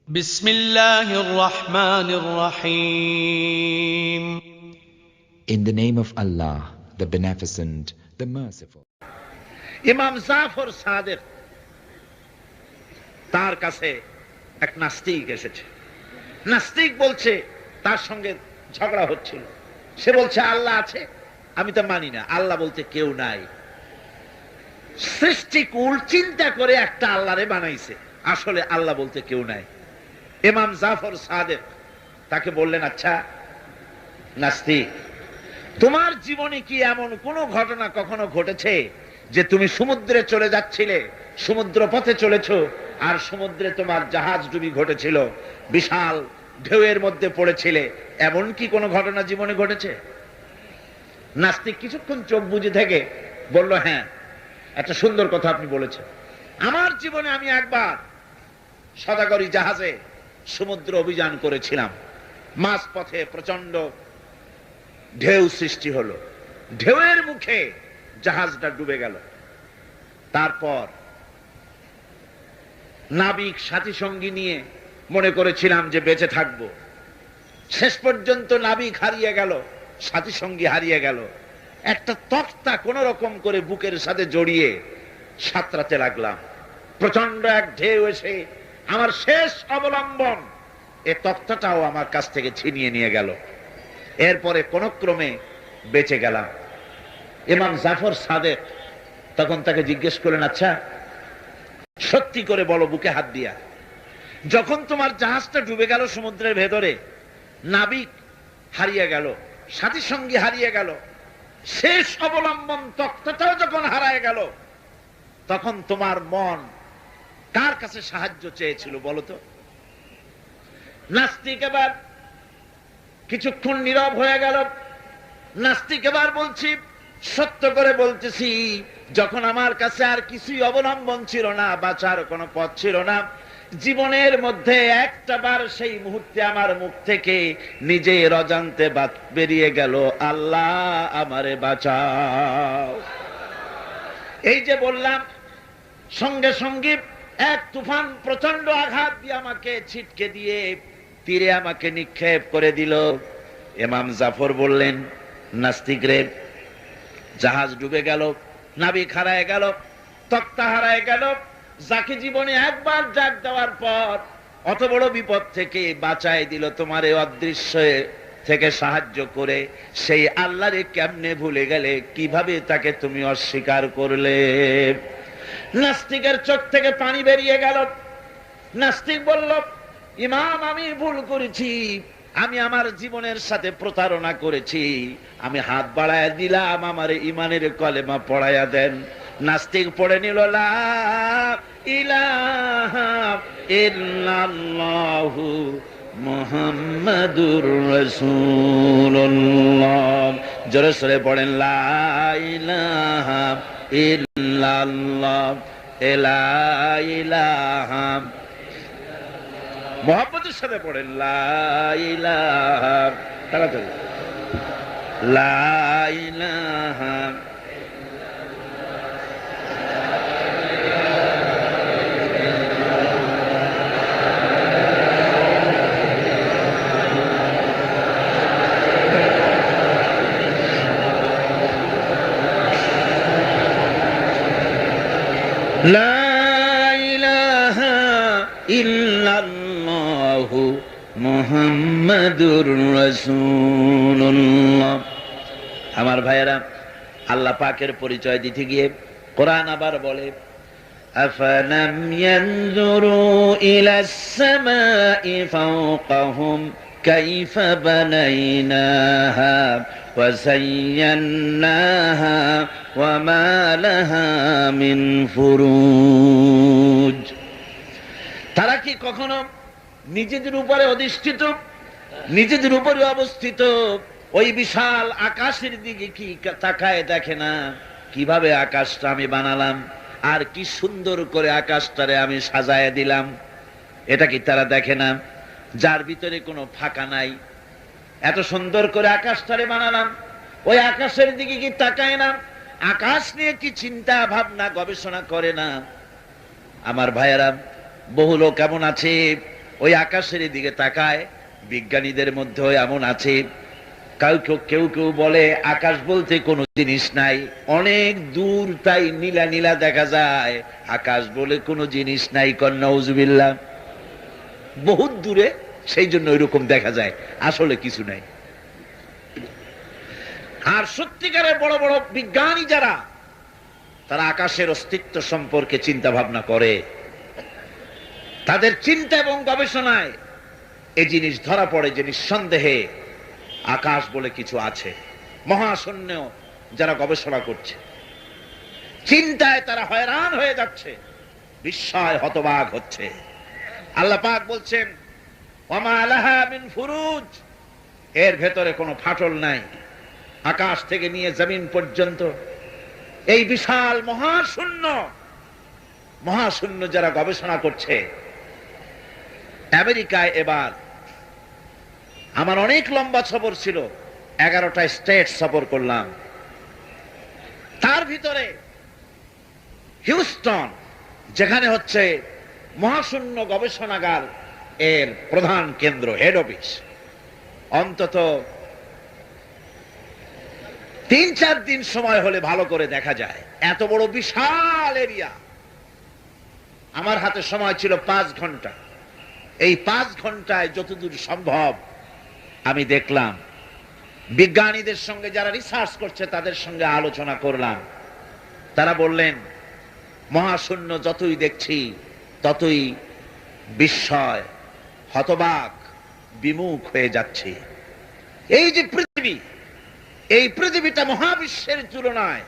بسم الله الرحمن الرحيم. In the name of Allah, the Beneficent, the Merciful. ইমাম জাফর সাদেক তার কাছে এক নাস্তিক এসেছে। নাস্তিক বলছে, তার সঙ্গে ঝগড়া হচ্ছিল। সে বলছে আল্লাহ আছে, আমি তো মানি না, আল্লাহ বলতে কেউ নাই। সৃষ্টিকুল চিন্তা করে একটা আল্লাহরে বানাইছে, আসলে আল্লাহ বলতে কেউ নাই। ইমাম জাফর সাদেক তাকে বললেন, আচ্ছা নাস্তিক, তোমার জীবনে কি এমন কোন ঘটনা কখনো ঘটেছে যে তুমি সমুদ্রে চলে যাচ্ছিলে, সমুদ্র পথে চলেছো, আর সমুদ্রে তোমার জাহাজ ডুবি ঘটেছিল, বিশাল ঢেউয়ের মধ্যে পড়েছিলে, এমন কি কোনো ঘটনা জীবনে ঘটেছে? নাস্তিক কিছুক্ষণ চোখ বুজে থেকে বলল, হ্যাঁ, একটা সুন্দর কথা আপনি বলেছেন। আমার জীবনে আমি একবার সদাগরি জাহাজে সমুদ্র অভিযান করেছিলাম। মাঝ পথে প্রচন্ড ঢেউ সৃষ্টি হলো, ঢেউয়ের মুখে জাহাজটা ডুবে গেল। তারপর নাবিক সাথী সঙ্গী নিয়ে মনে করেছিলাম যে বেঁচে থাকব। শেষ পর্যন্ত নাবিক হারিয়ে গেল, সাথী সঙ্গী হারিয়ে গেল। একটা তক্তা কোন রকম করে বুকের সাথে জড়িয়ে সাঁতরাতে লাগলাম। প্রচন্ড এক ঢেউ এসে আমার শেষ অবলম্বন এই তক্তাটাও আমার কাছ থেকে ছিনিয়ে নিয়ে গেল। এরপরে কোন ক্রমে বেঁচে গেলাম। ইমাম জাফর সাদেক তখন তাকে জিজ্ঞেস করলেন, আচ্ছা সত্যি করে বলো, বুকে হাত দিয়া, যখন তোমার জাহাজটা ডুবে গেল সমুদ্রের ভেতরে, নাবিক হারিয়ে গেল, সাথী সঙ্গী হারিয়ে গেল, শেষ অবলম্বন তক্তাটাও যখন হারায় গেল, তখন তোমার মন কার কাছে সাহায্য চেয়েছিল বলো তো? নাস্তিক এবার কিছুক্ষণ নীরব হয়ে গেল। নাস্তিক এবার বলছি, সত্য করে বলতেছি, যখন আমার কাছে আর কিছুই অবলম্বন ছিল না, বাঁচার কোনো পথ ছিল না, জীবনের মধ্যে একটা বার সেই মুহূর্তে আমার মুখ থেকে নিজের অজান্তে বেরিয়ে গেল, আল্লাহ আমারে বাঁচাও। এই যে বললাম, সঙ্গে সঙ্গে এক তুফান প্রচন্ড আঘাত দিয়ে আমাকে ছিটকে দিয়ে তীরে আমাকে নিক্ষেপ করে দিল। ইমাম জাফর বললেন, নাস্তিক রে, জাহাজ ডুবে গেল, নাবিক হারায় গেল, তক্তা হারায় গেল, যাকে জীবনে একবার ডাক দেওয়ার পর অত বড় বিপদ থেকে বাঁচায় দিল তোমার এই অদৃশ্য থেকে সাহায্য করে, সেই আল্লাহরে কেমনে ভুলে গেলে, কিভাবে তাকে তুমি অস্বীকার করলে? নাস্তিকের চোখ থেকে পানি বেরিয়ে গেল। নাস্তিক বলল, ইমাম আমি ভুল করেছি, আমি আমার জীবনের সাথে প্রতারণা করেছি, আমি হাত বাড়ায় দিলাম, আমার ইমানের কলেমা পড়াইয়া দেন। নাস্তিক পড়ে নিল, লা ইলাহা ইল্লাল্লাহু মুহাম্মাদুর রাসূলুল্লাহ। জোরে সোরে পড়েন, লা ইলাহা ইল্লাল্লাহ, লা ইলাহা, মুহাম্মাদের সাথে পড়েন, লা ইলাহা, তাড়াতাড়ি, লা ইলাহা লা ইলাহা ইল্লাল্লাহু মুহাম্মাদুর রাসূলুল্লাহ। আমার ভাইয়েরা, আল্লাহ পাকের পরিচয় দিতে গিয়ে কোরআন আবার বলে, আফালাম ইয়ানজুরু ইলাস সামাই ফাওকাহুম কাইফা বানাইনাহা ওয়া যায়্যানাহা ওয়া মা লাহা মিন ফুরুজ। তারা কি কখনো নিজেদের উপরে অধিষ্ঠিত, নিজেদের উপরে অবস্থিত ওই বিশাল আকাশের দিকে কি তাকায় দেখে না, কিভাবে আকাশটা আমি বানালাম, আর কি সুন্দর করে আকাশটারে আমি সাজায় দিলাম? এটা কি তারা দেখে না? যার ভিতরে কোনো ফাঁকা নাই, এত সুন্দর করে আকাশটারে বানালাম, ওই আকাশের দিকে কি তাকায় না? আকাশ নিয়ে কি চিন্তা ভাবনা গবেষণা করে না? আমার ভাইয়েরা, বহু লোক এমন আছে ওই আকাশের দিকে তাকায়। বিজ্ঞানীদের মধ্যে এমন আছে, কেউ কেউ বলে আকাশ বলতে কোনো জিনিস নাই, অনেক দূর তাই নীলা নীলা দেখা যায়, আকাশ বলে কোনো জিনিস নাই। নাউজুবিল্লাহ, বহুত দূরে, সেই জন্য ওইরকম দেখা যায়, আসলে কিছু নাই। আর সত্যিকারের বড় বড় বিজ্ঞানী যারা, তারা আকাশের অস্তিত্ব সম্পর্কে চিন্তা ভাবনা করে, তাদের চিন্তা এবং গবেষণায় এই জিনিস ধরা পড়ে যে নিঃসন্দেহে আকাশ বলে কিছু আছে। মহাশূন্য যারা গবেষণা করছে, চিন্তায় তারা হয়রান হয়ে যাচ্ছে, বিস্ময় হতবাক হচ্ছে। আল্লাহ পাক বলছেন, ওয়ামা লাহা মিন ফুরুজ, এর ভেতরে কোনো ফাটল নাই। আকাশ থেকে নিয়ে জমিন পর্যন্ত এই বিশাল মহাশূন্য যারা গবেষণা করছে। আমেরিকায় এবার আমার অনেক লম্বা সফর ছিল, 11টা স্টেট সফর করলাম। তার ভিতরে হিউস্টন, যেখানে হচ্ছে মহাশূন্য গবেষণাগার এর প্রধান কেন্দ্র, হেড অফিস, অন্তত 3-4 দিন সময় হলে ভালো করে দেখা যায়, এত বড় বিশাল এরিয়া। আমার হাতে সময় ছিল 5 ঘন্টা। এই 5 ঘন্টায় যতদূর সম্ভব আমি দেখলাম, বিজ্ঞানীদের সঙ্গে যারা রিসার্চ করছে তাদের সঙ্গে আলোচনা করলাম। তারা বললেন, মহাশূন্য যতই দেখছি ততই বিস্ময়, হতবাক, বিমুখ হয়ে যাচ্ছে। এই যে পৃথিবী, এই পৃথিবীটা মহাবিশ্বের তুলনায়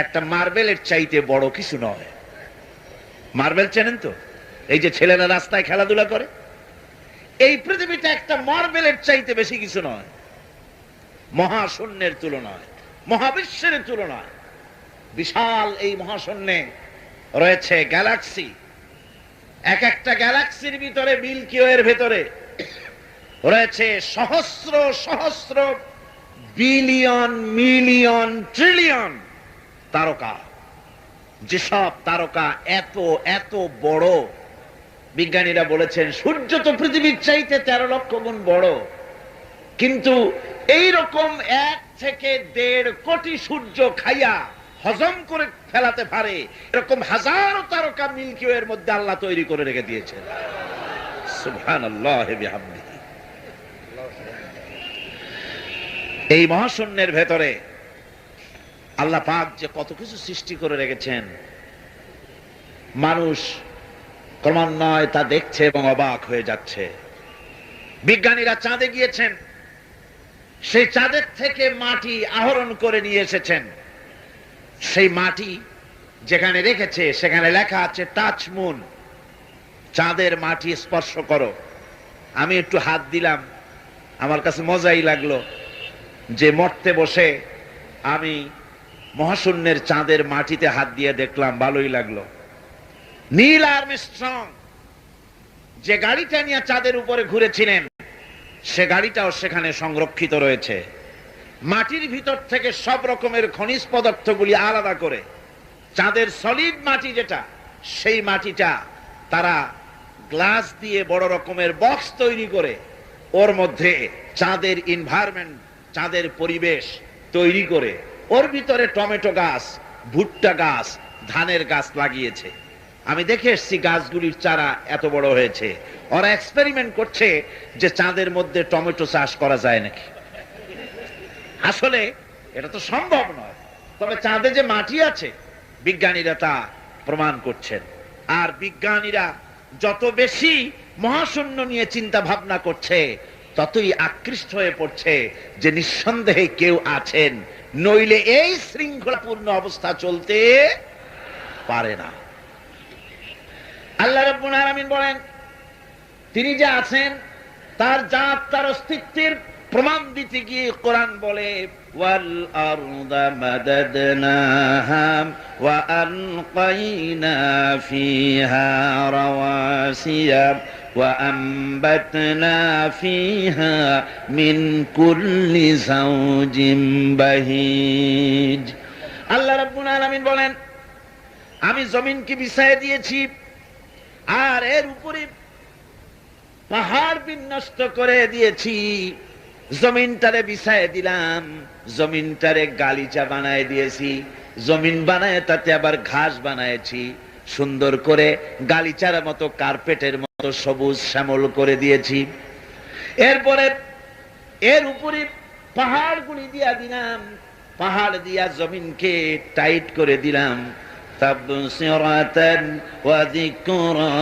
একটা মার্বেলের চাইতে বড় কিছু নয়। মার্বেল চেনেন তো? এই যে ছেলেরা রাস্তায় খেলাধুলা করে, এই পৃথিবীটা একটা মার্বেলের চাইতে বেশি কিছু নয়। মহাশূন্যের তুলনায়, মহাবিশ্বের তুলনায় বিশাল এই মহাশূন্যে রয়েছে গ্যালাক্সি। এক একটা গ্যালাক্সির ভিতরে, মিল্কি ওয়ের ভেতরে রয়েছে সহস্র সহস্র বিলিয়ন, মিলিয়ন, ট্রিলিয়ন তারকা। যেসব তারকা এত এত বড়, বিজ্ঞানীরা বলেছেন সূর্য তো পৃথিবীর চাইতে 13 লক্ষ গুণ বড়, কিন্তু এই রকম 1 থেকে 1.5 কোটি সূর্য খাইয়া হজম করে ফেলাতে পারে এরকম হাজারো তারকা মিল্কি ওয়ের মধ্যে আল্লাহ তৈরি করে রেখে দিয়েছেন। সুবহানাল্লাহি বিহামদিহি। এই মহাশূন্যের ভেতরে আল্লাহ পাক যে কত কিছু সৃষ্টি করে রেখেছেন, মানুষ ক্রমান্বয়ে তা দেখছে এবং অবাক হয়ে যাচ্ছে। বিজ্ঞানীরা চাঁদে গিয়েছেন, সেই চাঁদের থেকে মাটি আহরণ করে নিয়ে এসেছেন। সেই মাটি যেখানে রেখেছে সেখানে লেখা আছে টাচ মুন, চাঁদের মাটি স্পর্শ করো। আমি একটু হাত দিলাম, আমার কাছে মজাই লাগলো যে মরতে বসে আমি মহাশূন্যের চাঁদের মাটিতে হাত দিয়ে দেখলাম, ভালোই লাগলো। নীল আর্মস্ট্রং যে গাড়িটা নিয়ে চাঁদের উপরে ঘুরেছিলেন, সে গাড়িটাও সেখানে সংরক্ষিত রয়েছে। মাটির ভিতর থেকে সব রকমের খনিজ পদার্থগুলি আলাদা করে চাঁদের সলিড মাটি যেটা, সেই মাটিটা তারা গ্লাস দিয়ে বড় রকমের বক্স তৈরি করে ওর মধ্যে চাঁদের এনভায়রনমেন্ট, চাঁদের পরিবেশ তৈরি করে ওর ভিতরে টমেটো গাছ, ভুট্টা গাছ, ধানের গাছ লাগিয়েছে। আমি দেখে এসেছি গাছগুলির চারা এত বড় হয়েছে। ওরা এক্সপেরিমেন্ট করছে যে চাঁদের মধ্যে টমেটো চাষ করা যায় নাকি। আসলে এটা তো সম্ভব নয়, তবে চাঁদে যে মাটি আছে বিজ্ঞানীরা তা প্রমাণ করছেন। আর বিজ্ঞানীরা যত বেশি মহাশূন্য নিয়ে চিন্তা ভাবনা করছে, ততই আকৃষ্ট হয়ে পড়ছে যে নিঃসন্দেহে কেউ আছেন, নইলে এই শৃঙ্খলাপূর্ণ অবস্থা চলতে পারে না। আল্লাহ রাব্বুল আলামিন বলেন, তিনি যে আছেন তার জাত, তার অস্তিত্বের প্রমাণ দিতে গিয়ে কোরআন বলে, ওয়াল আরদা মাদাদনাহা ওয়া আলকাইনা ফিহা রাওয়াসিয়া ওয়া আমবাতনা ফিহা মিন কুল্লি যাওজিন বাহিজ। আল্লাহ রাব্বুল আলামিন বলেন, আমি জমিনকে বিছায় দিয়েছি আর এর উপরে পাহাড় বিনষ্ট করে দিয়েছি, জমিনটারে বিছায় দিলাম, জমিনটারে গালিচা বানায় দিয়েছি, জমিন বানায় তাতে আবার ঘাস বানায়েছি, সুন্দর করে গালিচার মতো কার্পেটের মতো সবুজ শ্যামল করে দিয়েছি। এরপরে এর উপরে পাহাড়গুলি দিয়া দিলাম, পাহাড় দিয়া জমিনকে টাইট করে দিলাম। তাবসিরাতান ওয়া যিকরা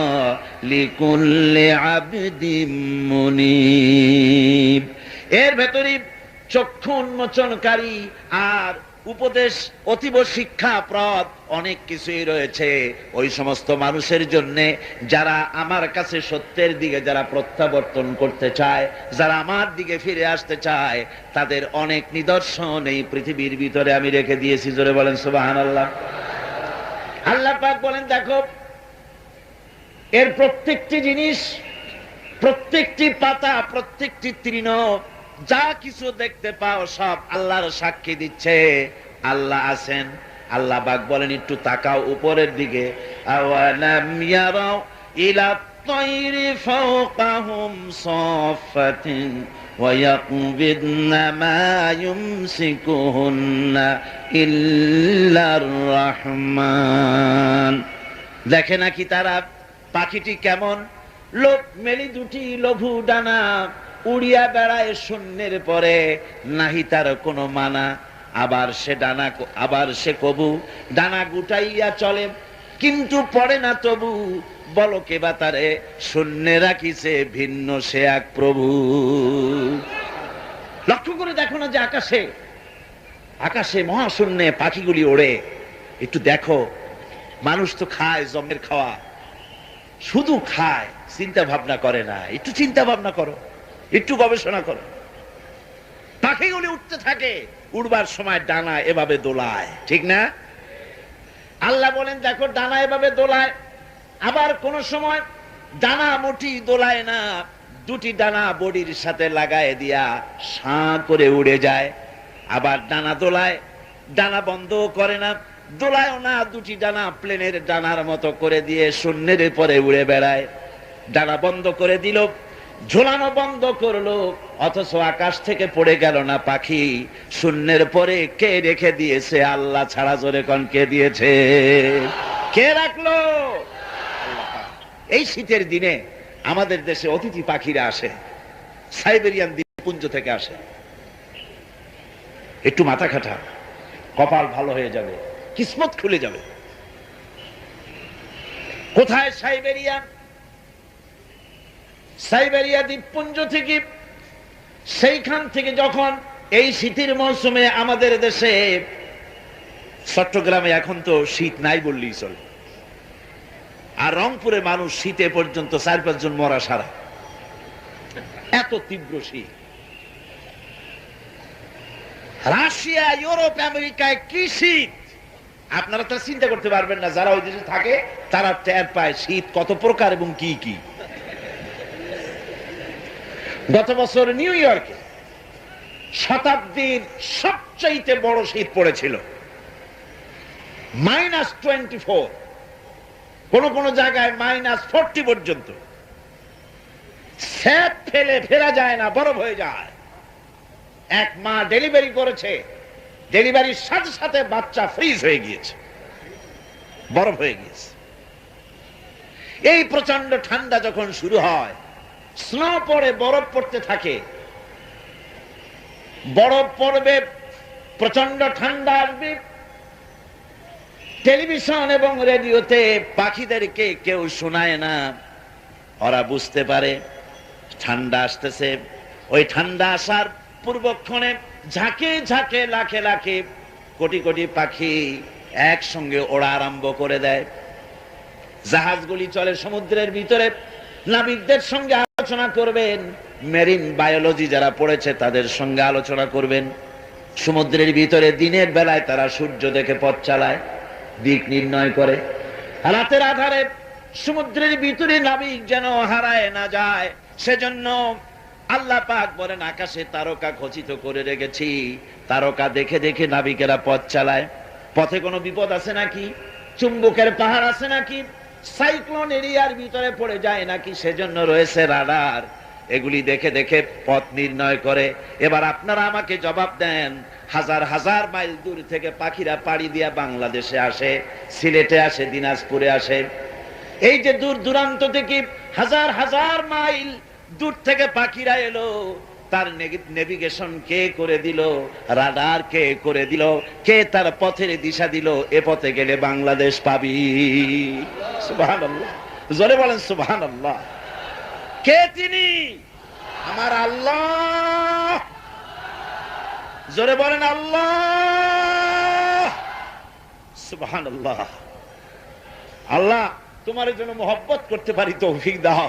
লিকুল্লি আবদিন মুনিব। এর ভেতরে চক্ষু উন্মোচনকারী আর উপদেশ অতীব শিক্ষাপ্রদ অনেক কিছুই রয়েছে ওই সমস্ত মানুষের জন্য যারা আমার কাছে সত্যের দিকে যারা প্রত্যাবর্তন করতে চায়, যারা আমার দিকে ফিরে আসতে চায়, তাদের অনেক নিদর্শন এই পৃথিবীর ভিতরে আমি রেখে দিয়েছি। জোরে বলেন সুবহানাল্লাহ। আল্লাহ পাক বলেন, দেখো এর প্রত্যেকটি জিনিস, প্রত্যেকটি পাতা, প্রত্যেকটি তৃণ, যা কিছু দেখতে পাও সব আল্লাহর সাক্ষী দিচ্ছে আল্লাহ আছেন। আল্লাহ পাক বলেন, একটু তাকাও উপরের দিকে। আওয়ালাম ইয়ারাউ ইলা তায়রি ফাওকাহুম সাফাতিন ওয়া ইয়াকবিদনা মা ইউমসিকুহুন্না ইল্লার রহমান। দেখে নাকি তারা পাখিটি কেমন, লোক মেলি দুটি লঘু ডানা উড়িয়া বেড়ায় শূন্যের পরে, নাহি তার কোনো মানা। আবার সে ডানা, আবার সে কবু ডানা গুটাইয়া চলে, কিন্তু পড়ে না তবু। বলো কে বা তারে শূন্যে রাখিছে ভিন্ন সে এক প্রভু। লক্ষ্য করে দেখো না যে আকাশে, আকাশে মহাশূন্যে পাখিগুলি ওড়ে। একটু দেখো, মানুষ তো খায় জমের খাওয়া, শুধু খায়, চিন্তা ভাবনা করে না। একটু চিন্তা ভাবনা করো, একটু গবেষণা করো। পাখিগুলি উঠতে থাকে, উড়বার সময় ডানা এভাবে দোলায়, ঠিক না? আল্লাহ বলেন দেখো ডানা এভাবে দোলায়। আবার কোন সময় ডানা মোটি দোলায় না, দুটি ডানা বডির সাথে লাগায় দিয়া সাঁ করে উড়ে যায়। আবার ডানা দোলায়, ডানা বন্ধ করে না, দোলায়ও না, দুটি ডানা প্লেনের ডানার মতো করে দিয়ে শূন্যের পরে উড়ে বেড়ায়। ডানা বন্ধ করে দিল, ঝোলানো বন্ধ করলো, অথচ আকাশ থেকে পড়ে গেল না পাখি। শূন্যের পরে কে রেখে দিয়েছে? আল্লাহ ছাড়া। জোরে কোন কে দিয়েছে? কে রাখলো? এই শীতের দিনে আমাদের দেশে অতিথি পাখিরা আসে, সাইবেরিয়ান দ্বীপপুঞ্জ থেকে আসে। একটু মাথা খাটা, কপাল ভালো হয়ে যাবে, কিসমত খুলে যাবে। কোথায়? সাইবেরিয়া। সাইবেরিয়া দ্বীপপুঞ্জ থেকে, সেইখান থেকে যখন এই শীতের মৌসুমে আমাদের দেশে, চট্টগ্রামে এখন তো শীত নাই বললেই চলে, আর রংপুরে মানুষ শীতে পর্যন্ত 4-5 জন মরা সারা, এত তীব্র শীত। রাশিয়া, ইউরোপ, আমেরিকায় কি শীত আপনারা তো চিন্তা করতে পারবেন না। যারা ওই দেশে থাকে তারা টের পায় শীত কত প্রকার এবং কি কি। গত বছর নিউ ইয়র্কে শতাব্দীর সবচাইতে বড় শীত পড়েছিল, -24, কোন কোন জায়গায় -40 পর্যন্ত। স্যাপ ফেলে ফেরা যায় না, বরফ হয়ে যায়। এক মা ডেলিভারি করেছে, ডেলিভারির সাথে সাথে বাচ্চা ফ্রিজ হয়ে গিয়েছে, বরফ হয়ে গিয়েছে। এই প্রচন্ড ঠান্ডা যখন শুরু হয়, স্নো পড়ে, বরফ পড়তে থাকে, বরফ পড়বে, প্রচন্ড ঠান্ডা আসবে। টেলিভিশন এবং রেডিওতে পাখিদেরকে কেউ শোনায় না, ওরা বুঝতে পারে ঠান্ডা আসতেছে। ওই ঠান্ডা আসার পূর্বক্ষণে ঝাঁকে ঝাঁকে, লাখে লাখে, কোটি কোটি পাখি একসঙ্গে ওড়া আরম্ভ করে দেয়। জাহাজগুলি চলে সমুদ্রের ভিতরে, নাবিকদের সঙ্গে আলোচনা করবেন, মেরিন বায়োলজি যারা পড়েছে তাদের সঙ্গে আলোচনা করবেন। সমুদ্রের ভিতরে দিনের বেলায় তারা সূর্য দেখে পথ চালায়, দিক নির্ণয় করে। রাতের আধারে সমুদ্রের ভিতরে নাবিক যেন হারায় না যায়, সেজন্য আল্লাহ পাক বলেন আকাশে তারকা খচিত করে রেখেছি, তারকা দেখে দেখে নাবিকেরা পথ চালায়। পথে কোনো বিপদ আছে নাকি? চুম্বকের পাহাড় আছে নাকি? সাইক্লোন এরিয়ার ভিতরে পড়ে যায় নাকি, সেজন্য রয়েছে রাডার। এগুলি দেখে দেখে পথ নির্ণয় করে। এবার আপনারা আমাকে জবাব দেন, হাজার হাজার মাইল দূর থেকে পাখিরা পাড়ি দিয়ে বাংলাদেশে আসে, সিলেটে আসে, দিনাজপুরে আসে। এই যে দূর দূরান্ত থেকে হাজার হাজার মাইল দূর থেকে পাখিরা এলো, তার নেভিগেশন কে করে দিল? রাডার কে করে দিল? কে তার পথের দিশা দিল? এ পথে গেলে বাংলাদেশ পাবি। সুবহানাল্লাহ, জোরে বলেন সুবহানাল্লাহ। কে তিনি? আমার আল্লাহ। জোরে বলেন আল্লাহ। সুবহানাল্লাহ। আল্লাহ, তোমার জন্য মহব্বত করতে পারি তৌফিক দাও,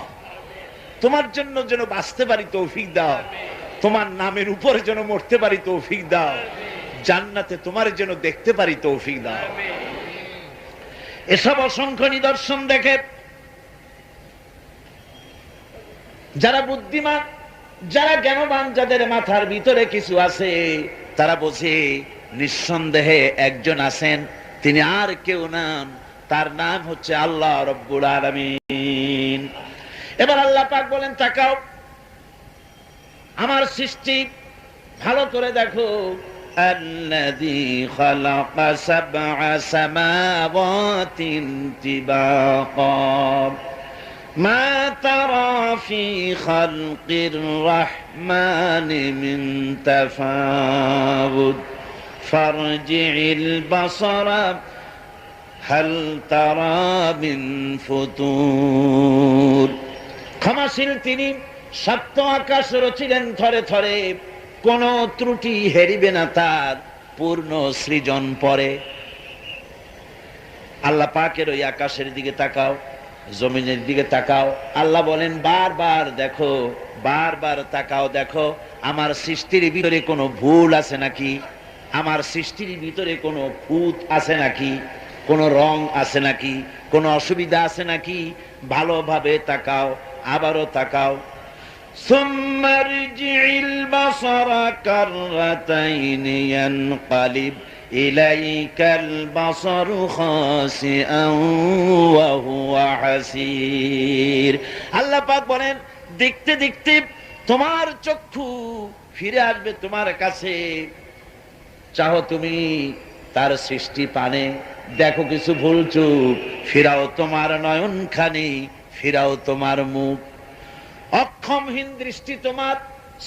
তোমার জন্য যেন বাঁচতে পারি তৌফিক দাও, তোমার নামের উপরে যেন মরতে পারি তৌফিক দাও, জান্নাতে তোমার যেন দেখতে পারি তৌফিক দাও। এসব অসংখ্য নিদর্শন দেখে যারা বুদ্ধিমান, যারা জ্ঞানবান, যাদের মাথার ভিতরে কিছু আছে, তারা বোঝে নিঃসন্দেহে একজন আছেন, তিনি আর কেউ নাম, তার নাম হচ্ছে আল্লাহ রব্বুল আলামিন। এবার আল্লাহ পাক বলেন, তাকাও, আমার সৃষ্টি ভালো করে দেখো। আল্লাযী খালাকা সাবআ সামাওয়াতিন তিবাকা মা তারা ফি খালকির রাহমানি মিন তাফাউত ফারজি'ল বাসারা হাল তারা মিন ফুতুর। ক্ষমাশীল তিনি, সপ্ত আকাশ রচিলেন থরে থরে, কোন ত্রুটি হেরিবে না তার পূর্ণ সৃজন পরে। আল্লাহ পাকের ওই আকাশের দিকে তাকাও, জমিনের দিকে তাকাও। আল্লাহ বলেন, বারবার দেখো, বারবার তাকাও, দেখো আমার সৃষ্টির ভিতরে কোনো ভুল আছে নাকি, আমার সৃষ্টির ভিতরে কোনো খুঁত আছে নাকি, কোন রং আছে নাকি, কোন অসুবিধা আছে নাকি, ভালোভাবে তাকাও। আবারও তাকাও। সুম্মারজি'ল বাসারা কাররাতাইনি ইয়ানকালিব ইলাইকাল বাসারু খাসিআন ওয়া হুয়া হাসির। আল্লাহ পাক বলেন, দেখতে দেখতে তোমার চক্ষু ফিরে আসবে তোমার কাছে। চাও তুমি তার সৃষ্টি পানে, দেখো কিছু ভুল চুক, ফিরাও তোমার নয়ন খানি, ফিরাও তোমার মুখ। অক্ষমহীন দৃষ্টি তোমার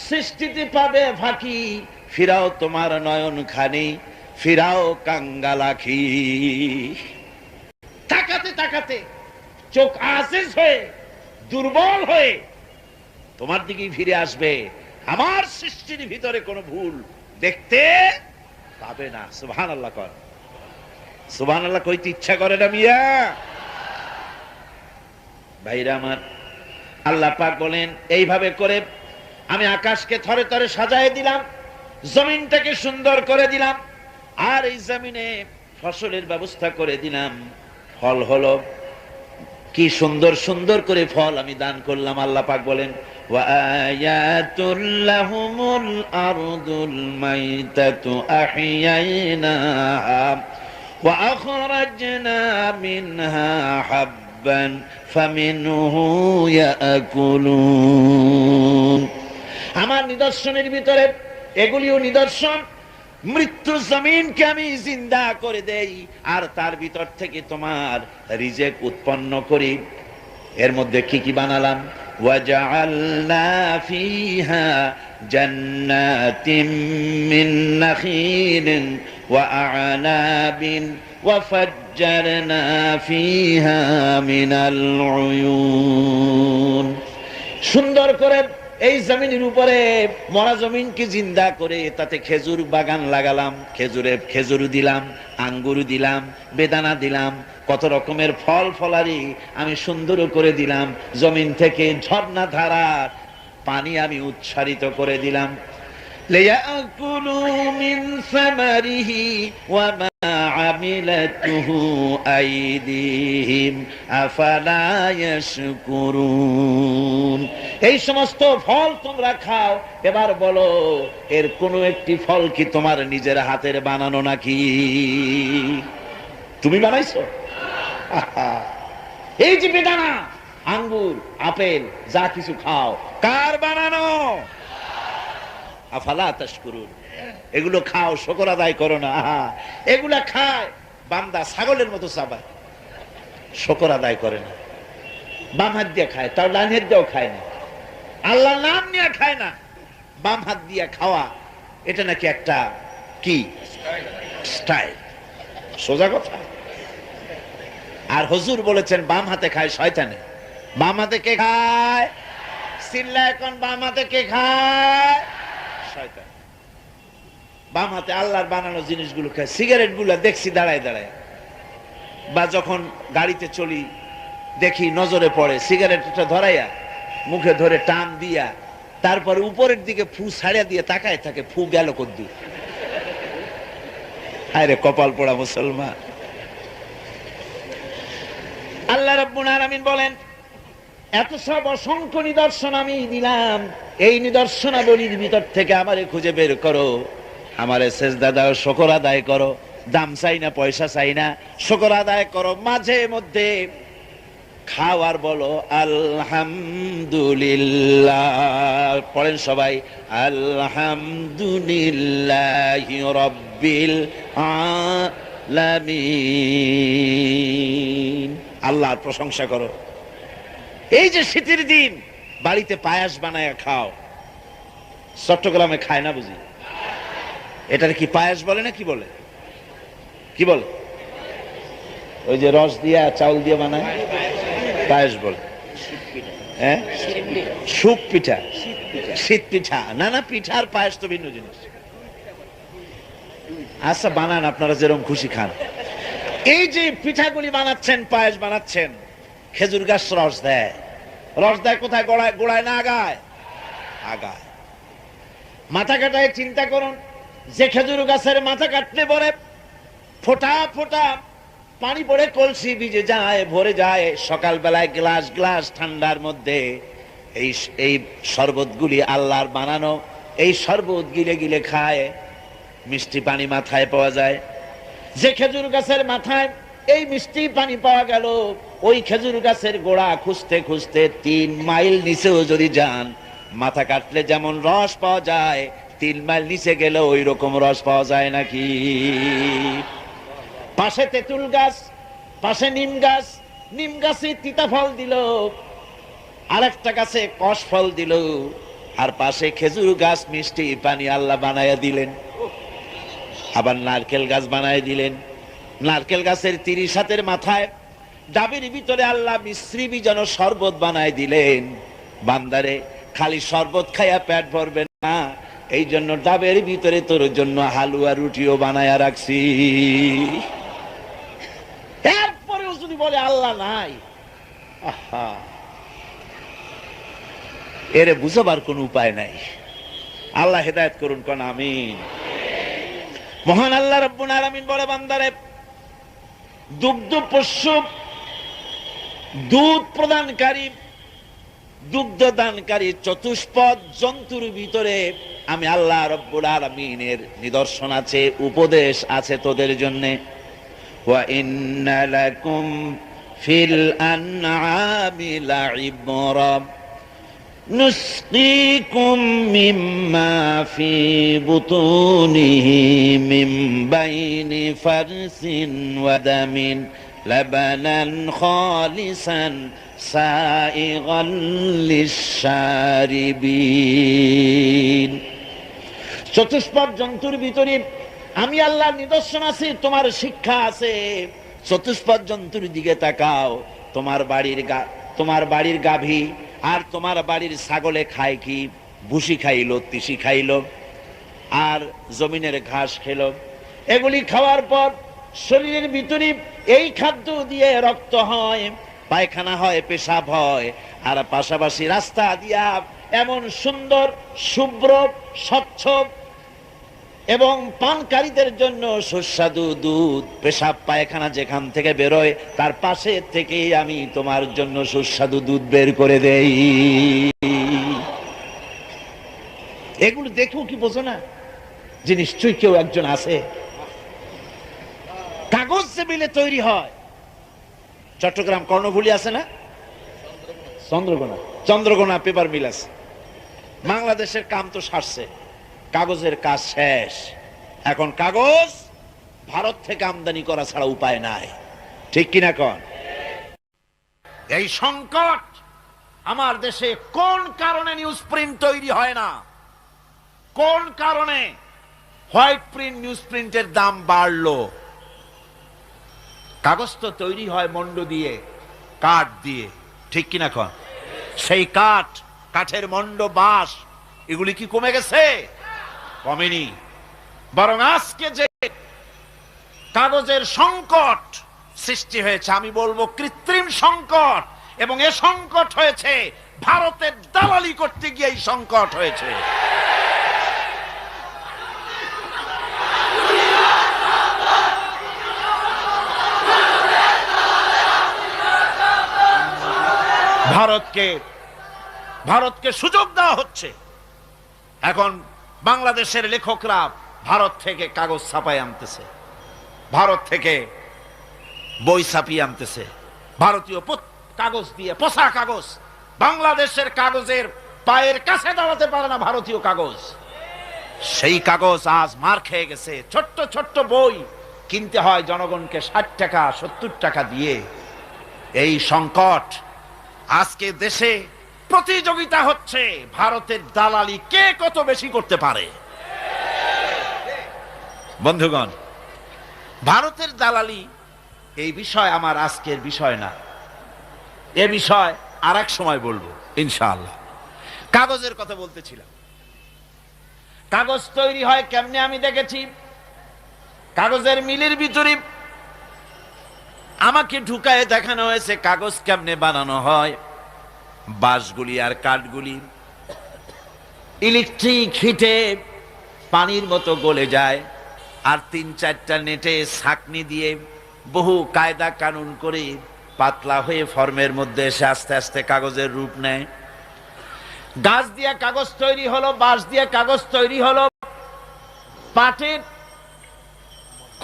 সৃষ্টিতে পাবে ফাঁকি, ফিরাও তোমার নয়ন খানি, ফিরাও কাঙ্গালাখি। তাকাতে তাকাতে চোখ আজিজ হয়ে, দুর্বল হয়ে তোমার দিকেই ফিরে আসবে। আমার সৃষ্টির ভিতরে কোনো ভুল দেখতে পাবে না। সুবহানাল্লাহ কর। সুবহানাল্লাহ কইতে ইচ্ছা করে না মিয়া? ভাইরা আমার, আল্লাহ পাক বলেন, এইভাবে করে আমি আকাশকে থরে থরে সাজায় দিলাম, জমিনটাকে সুন্দর করে দিলাম, আর এই জমিনে ফসলের ব্যবস্থা করে দিলাম। ফল হলো, কি সুন্দর সুন্দর করে ফল আমি দান করলাম। আল্লাহ পাক বলেন, ওয়া আয়াতুল লাহুমুল আরদুল মাইতাতু আহইয়াইনাহা ওয়া আখরাজনা মিনহা হাব্বান ফামিনহু ইয়াকুলুন। আমার নিদর্শনের ভিতরে এগুলিও নিদর্শন। মৃত্যু জমিনকে আমি জিন্দা করে দেই, আর তার ভিতর থেকে তোমার রিজেক উৎপন্ন করি। এর মধ্যে কি কি বানালাম? ওয়াজআলনা ফিহা জান্নাতিম মিন নাখিলিন ওয়া আ'নাবিন ওয়া ফাজ্জারনা ফিহা মিনাল উয়ুন। সুন্দর করে এই জমিনের উপরে মরা জমিনকে জিন্দা করে তাতে খেজুর বাগান লাগালাম, খেজুর দিলাম, আঙ্গুর দিলাম, বেদানা দিলাম, কত রকমের ফল ফলারি আমি সুন্দর করে দিলাম। জমিন থেকে ঝর্ণা ধারার পানি আমি উচ্ছারিত করে দিলাম। লিয়াকুলু মিন সামারিহি ওয়া মা আমিলাতুহু আইদিহিম আফালা ইয়াশকুরুন। এই সমস্ত ফল তোমরা খাও। এবার বলো, এর কোন একটি ফল কি তোমার নিজের হাতের বানানো নাকি? তুমি বানাইছো? এই যে বেদানা, আঙ্গুর, আপেল, যা কিছু খাও, কার বানানো? আফালা তাশকুরুন। এগুলো খাও, শুকর আদায় করো না। এগুলা খায় বান্দা ছাগলের মতো চাবায়, শুকর আদায় করে না। বাম হাত দিয়ে খায়, তার ডান হাত দিয়েও খায় না। আল্লাহ নাম নিয়ে খায় না। বাম হাত দিয়ে খাওয়া এটা নাকি একটা কি স্টাইল, সোজা কথা। আর হুজুর বলেছেন বাম হাতে খায় শয়তানে। বাম হাতে কে খায়? চিল্লা এখন, বাম হাতে কে খায়? শয়তান। বাম হাতে আল্লাহর বানানো জিনিসগুলো খায়। সিগারেট গুলা দেখছি দাঁড়ায় দাঁড়ায়, বা যখন গাড়িতে চলি দেখি নজরে পড়ে, সিগারেটটা ধরাইয়া মুখে ধরে টান দিয়া তারপরে উপরের দিকে ফু ছাড়িয়া দিয়ে তাকায় থাকে, ফু গেল কদ্দুর। আরে কপাল পোড়া মুসলমান। আল্লাহ রাব্বুল আলামিন বলেন, এত সব অসংখ্য নিদর্শন আমি দিলাম, এই নিদর্শনাবলীর ভিতর থেকে আমারে খুঁজে বের করো, আমারে সেজদা দাও, শুকর আদায় করো। দাম চাই না, পয়সা চাই না, শুকর আদায় করো। মাঝে মধ্যে খাওয়ার বলো আলহামদুলিল্লাহ, পড়েন সবাই আলহামদুলিল্লাহি রাব্বিল আলামিন। আল্লাহর প্রশংসা করো। এই যে শীতের দিন বাড়িতে পায়াস বানায় খাও, চট্টগ্রামে খায় না বুঝি? এটার কি পায়াস বলে না কি বলে? কি বলে? ওই যে রস দিয়া চাউল দিয়ে বানায়, পায়েস বলে। হ্যাঁ, সুপ পিঠা, শীত পিঠা। না না, পিঠা আর পায়েস তো ভিন্ন জিনিস। আচ্ছা বানান, আপনারা যেরকম খুশি খান। এই যে পিঠাগুলি বানাচ্ছেন, পায়েস বানাচ্ছেন, খেজুর গাছ রস দেয়। রস দেয় কোথায়? গোড়ায়, গোড়ায় না আগায়? আগায়। মাথা কাটায় চিন্তা করুন, যে খেজুর গাছের মাথা কাটলে পরে ফোঁটা ফোঁটা পানি পড়ে কলসি ভিজে যায়, ভরে যায়। সকাল বেলায় গ্লাস গ্লাস ঠান্ডার মধ্যে এই শরবতগুলি আল্লাহর বানানো, এই শরবত গিলে গিলে খায়, মিষ্টি পানি মাথায় পাওয়া যায়। যে খেজুর গাছের মাথায় এই মিষ্টি পানি পাওয়া গেল, ওই খেজুর গাছের গোড়া খুঁজতে খুঁজতে 3 মাইল নিচেও যদি যান, মাথা কাটলে যেমন রস পাওয়া যায়, 3 মাইল নিচে গেলে ওই রকম রস পাওয়া যায় নাকি? পাশে তেঁতুল গাছ, পাশে নিম গাছ, নিম গাছে তিতা ফল দিল, আরেকটা গাছে কষ ফল দিল, আর পাশে খেজুর গাছ মিষ্টি পানি আল্লাহ বানায়া দিলেন। আবার নারকেল গাছ বানায় দিলেন। নারকেল গাছের 30 হাতের মাথায় ডাবের ভিতরে আল্লাহ মিশ্রি যেন শরবত বানায় দিলেন। বান্দারে খালি শরবত খাইয়া পেট ভরবে না, এই জন্য ডাবের ভিতরে তোর জন্য হালুয়া রুটিও বানায়া রাখছি। এরপরেও যদি বলে আল্লাহ নাই, আহা, এরে বুঝাবার কোন উপায় নাই। আল্লাহ হেদায়েত করুন, কোন আমিন। মহান আল্লাহ রাব্বুল আলামিন বলে, বান্দারে দুগ্ধ পোষ্য, দুধ প্রদানকারী, দুগ্ধ দানকারী চতুষ্পদ জন্তুর ভিতরে আমি আল্লাহ রাব্বুল আলামিনের নিদর্শন আছে, উপদেশ আছে তোদের জন্য। ওয়া ইন্না লাকুম ফিল আনআমি লাইবরা نسقيكم مما في بطونه من بين فرث ودم لبنا خالصا سائغا للشاربين। চতুষ্পদ জন্তুর ভিতরে আমি আল্লাহর নিদর্শন আছে, তোমার শিক্ষা আছে। চতুষ্পদ জন্তুর দিকে তাকাও। তোমার বাড়ির গাভী আর তোমার বাড়ির ছাগলে খায় কি? ভুসি খাইলো, তিসি খাইলো, আর জমিনের ঘাস খেলো। এগুলি খাওয়ার পর শরীরের ভিতরে এই খাদ্য দিয়ে রক্ত হয়, পায়খানা হয়, পেশাব হয়, আর পাশাপাশি রাস্তা দিয়া এমন সুন্দর শুভ্র স্বচ্ছ এবং পানকারীদের জন্য সুস্বাদু দুধ, পেশাব পায়খানা যেখান থেকে বেরোয় তার পাশে থেকে আমি তোমার জন্য সুস্বাদু দুধ বের করে দেই। এগুলো দেখো কি বোঝো না যে নিশ্চয়ই কেউ একজন আছে? কাগজ যে মিলে তৈরি হয়, চট্টগ্রাম কর্ণফুলী আছে না, চন্দ্রকোনা পেপার মিল আছে। বাংলাদেশের কাম তো সারছে, কাগজের কাজ শেষ। এখন কাগজ ভারত থেকে আমদানি করা ছাড়া উপায় নাই, ঠিক কিনা কন? এই সংকট আমার দেশে কোন কারণে নিউজ প্রিন্ট তৈরি হয় না, কোন কারণে হোয়াইট প্রিন্ট নিউজ প্রিন্টের দাম বাড়লো? কাগজ তো তৈরি হয় মন্ড দিয়ে, কাঠ দিয়ে, ঠিক কিনা কন? সেই কাঠের মন্ড, বাঁশ, এগুলি কি কমে গেছে? কমেনি। বরং আজকে যে কাগজের সংকট সৃষ্টি হয়েছে, আমি বলবো কৃত্রিম সংকট, এবং এ সংকট হয়েছে ভারতের দালালি করতে গিয়ে এই সংকট হয়েছে। ভারতকে সুযোগ দেওয়া হচ্ছে। এখন বাংলাদেশের লেখকরা ভারত থেকে কাগজ ছাপায় আনতেছে, ভারত থেকে বই ছাপিয়ে আনতেছে, ভারতীয় কাগজ দিয়ে, পচা কাগজ। বাংলাদেশের কাগজের পায়ের কাছে দাঁড়াতে পারে না ভারতীয় কাগজ। সেই কাগজ আজ মার খেয়ে গেছে। ছোট্ট ছোট্ট বই কিনতে হয় জনগণকে 60 টাকা 70 টাকা দিয়ে। এই সংকট আজকে দেশে প্রতিযোগিতা হচ্ছে ভারতের দালালি কে কত বেশি করতে পারে। বন্ধুগণ, ভারতের দালালি এই বিষয় আমার আজকের বিষয় না, এ বিষয় আর এক সময় বলবো ইনশাআল্লাহ। কাগজের কথা বলতেছিলাম। কাগজ তৈরি হয় কেমনে আমি দেখেছি। কাগজের মিলের ভিতরে আমাকে ঢুকায় দেখানো হয়েছে কাগজ কেমনে বানানো হয়। বাঁশগুলি আর কাঠগুলি ইলেকট্রিক হিটে পানির মতো গলে যায়, আর 3-4টা নেটে ছাঁকনি দিয়ে বহু কায়দা কানুন করে পাতলা হয়ে ফর্মের মধ্যে এসে আস্তে আস্তে কাগজের রূপ নেয়। গাছ দিয়ে কাগজ তৈরি হলো, বাঁশ দিয়ে কাগজ তৈরি হলো, পাটের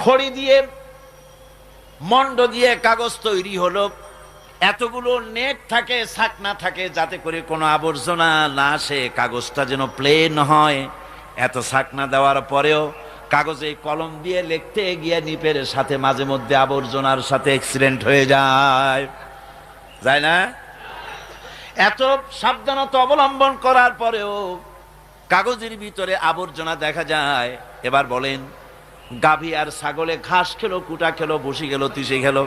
খড়ি দিয়ে, মন্ড দিয়ে কাগজ তৈরি হলো। এতগুলো নেট থাকে, ছাকনা থাকে, যাতে করে কোনো আবর্জনা না আসে, কাগজটা যেন প্লেন হয়। এত ছাকনা দেওয়ার পরেও কাগজে কলম দিয়ে লিখতে গিয়ে নিপের সাথে মাঝে মধ্যে আবর্জনার সাথে অ্যাক্সিডেন্ট হয়ে যায় না? এত সাবধানতা অবলম্বন করার পরেও কাগজের ভিতরে আবর্জনা দেখা যায়। এবার বলেন, গাভী আর ছাগলে ঘাস খেলো, কুটা খেলো, বসি গেল, তিসে গেল,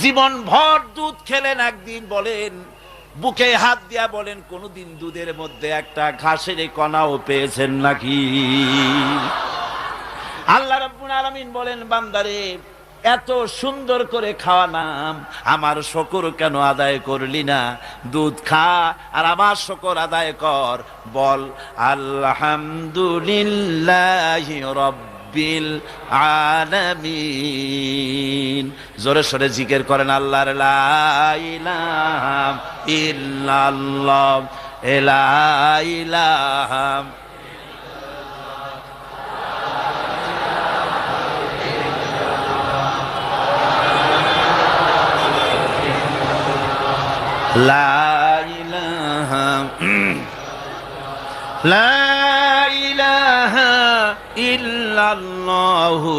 জীবন ভর দুধ খেলেন, একদিন বলেন বুকে হাত দিয়া বলেন কোনদিন দুধের মধ্যে একটা ঘাসের কণাও পেয়েছেন নাকি? আল্লাহ রাব্বুল আলামিন বলেন, বান্দারে এত সুন্দর করে খাওয়ালাম, আমার শুকর কেন আদায় করলি না? দুধ খা আর আমার শুকর আদায় কর। বল আলহামদুলিল্লাহি রাব্বিল আলামিন। জোরে সোরে জিকির করেন আল্লাহর লা ইলাহা ইল্লাল্লাহ, লা ইলাহা লা ইলাহা ইল্লাল্লাহু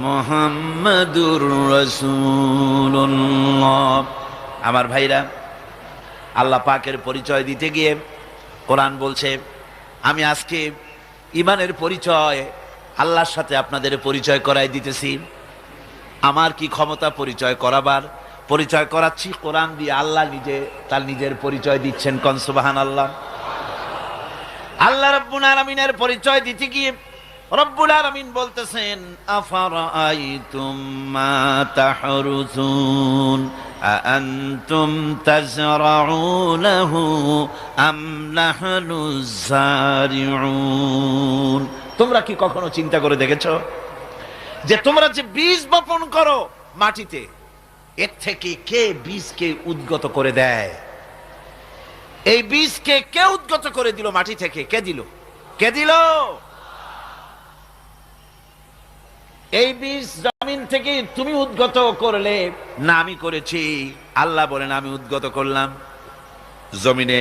মুহাম্মাদুর রাসূলুল্লাহ। আমার ভাইরা, আল্লাহ পাকের পরিচয় দিতে গিয়ে কোরআন বলছে, আমি আজকে ঈমানের পরিচয় আল্লাহর সাথে আপনাদের পরিচয় করাই দিতেছি। আমার কি ক্ষমতা পরিচয় করাবার? পরিচয় করাচ্ছি কোরআন দিয়ে। আল্লাহ নিজে তার নিজের পরিচয় দিচ্ছেন, কোন সুবহানাল্লাহ। আল্লাহ রাব্বুল আলামিনের পরিচয় দিতে গিয়ে রব্বুল আলামিন বলতেছেন, আফারাআইতুম মা তাহরুসুন আআনতুম তাজরাউনাহু আম নাহনুজ যারিউন। তোমরা কি কখনো চিন্তা করে দেখেছো যে তোমরা যে বীজ বপন করো মাটিতে, এর থেকে কে বীজকে উদ্গত করে দেয়? এই বীজকে কে উদ্গত করে দিল মাটি থেকে? কে দিল? এই বীজ জমিন থেকে তুমি উদ্গত করলে না আমি করেছি? আল্লাহ বলেন আমি উদ্গত করলাম। জমিনে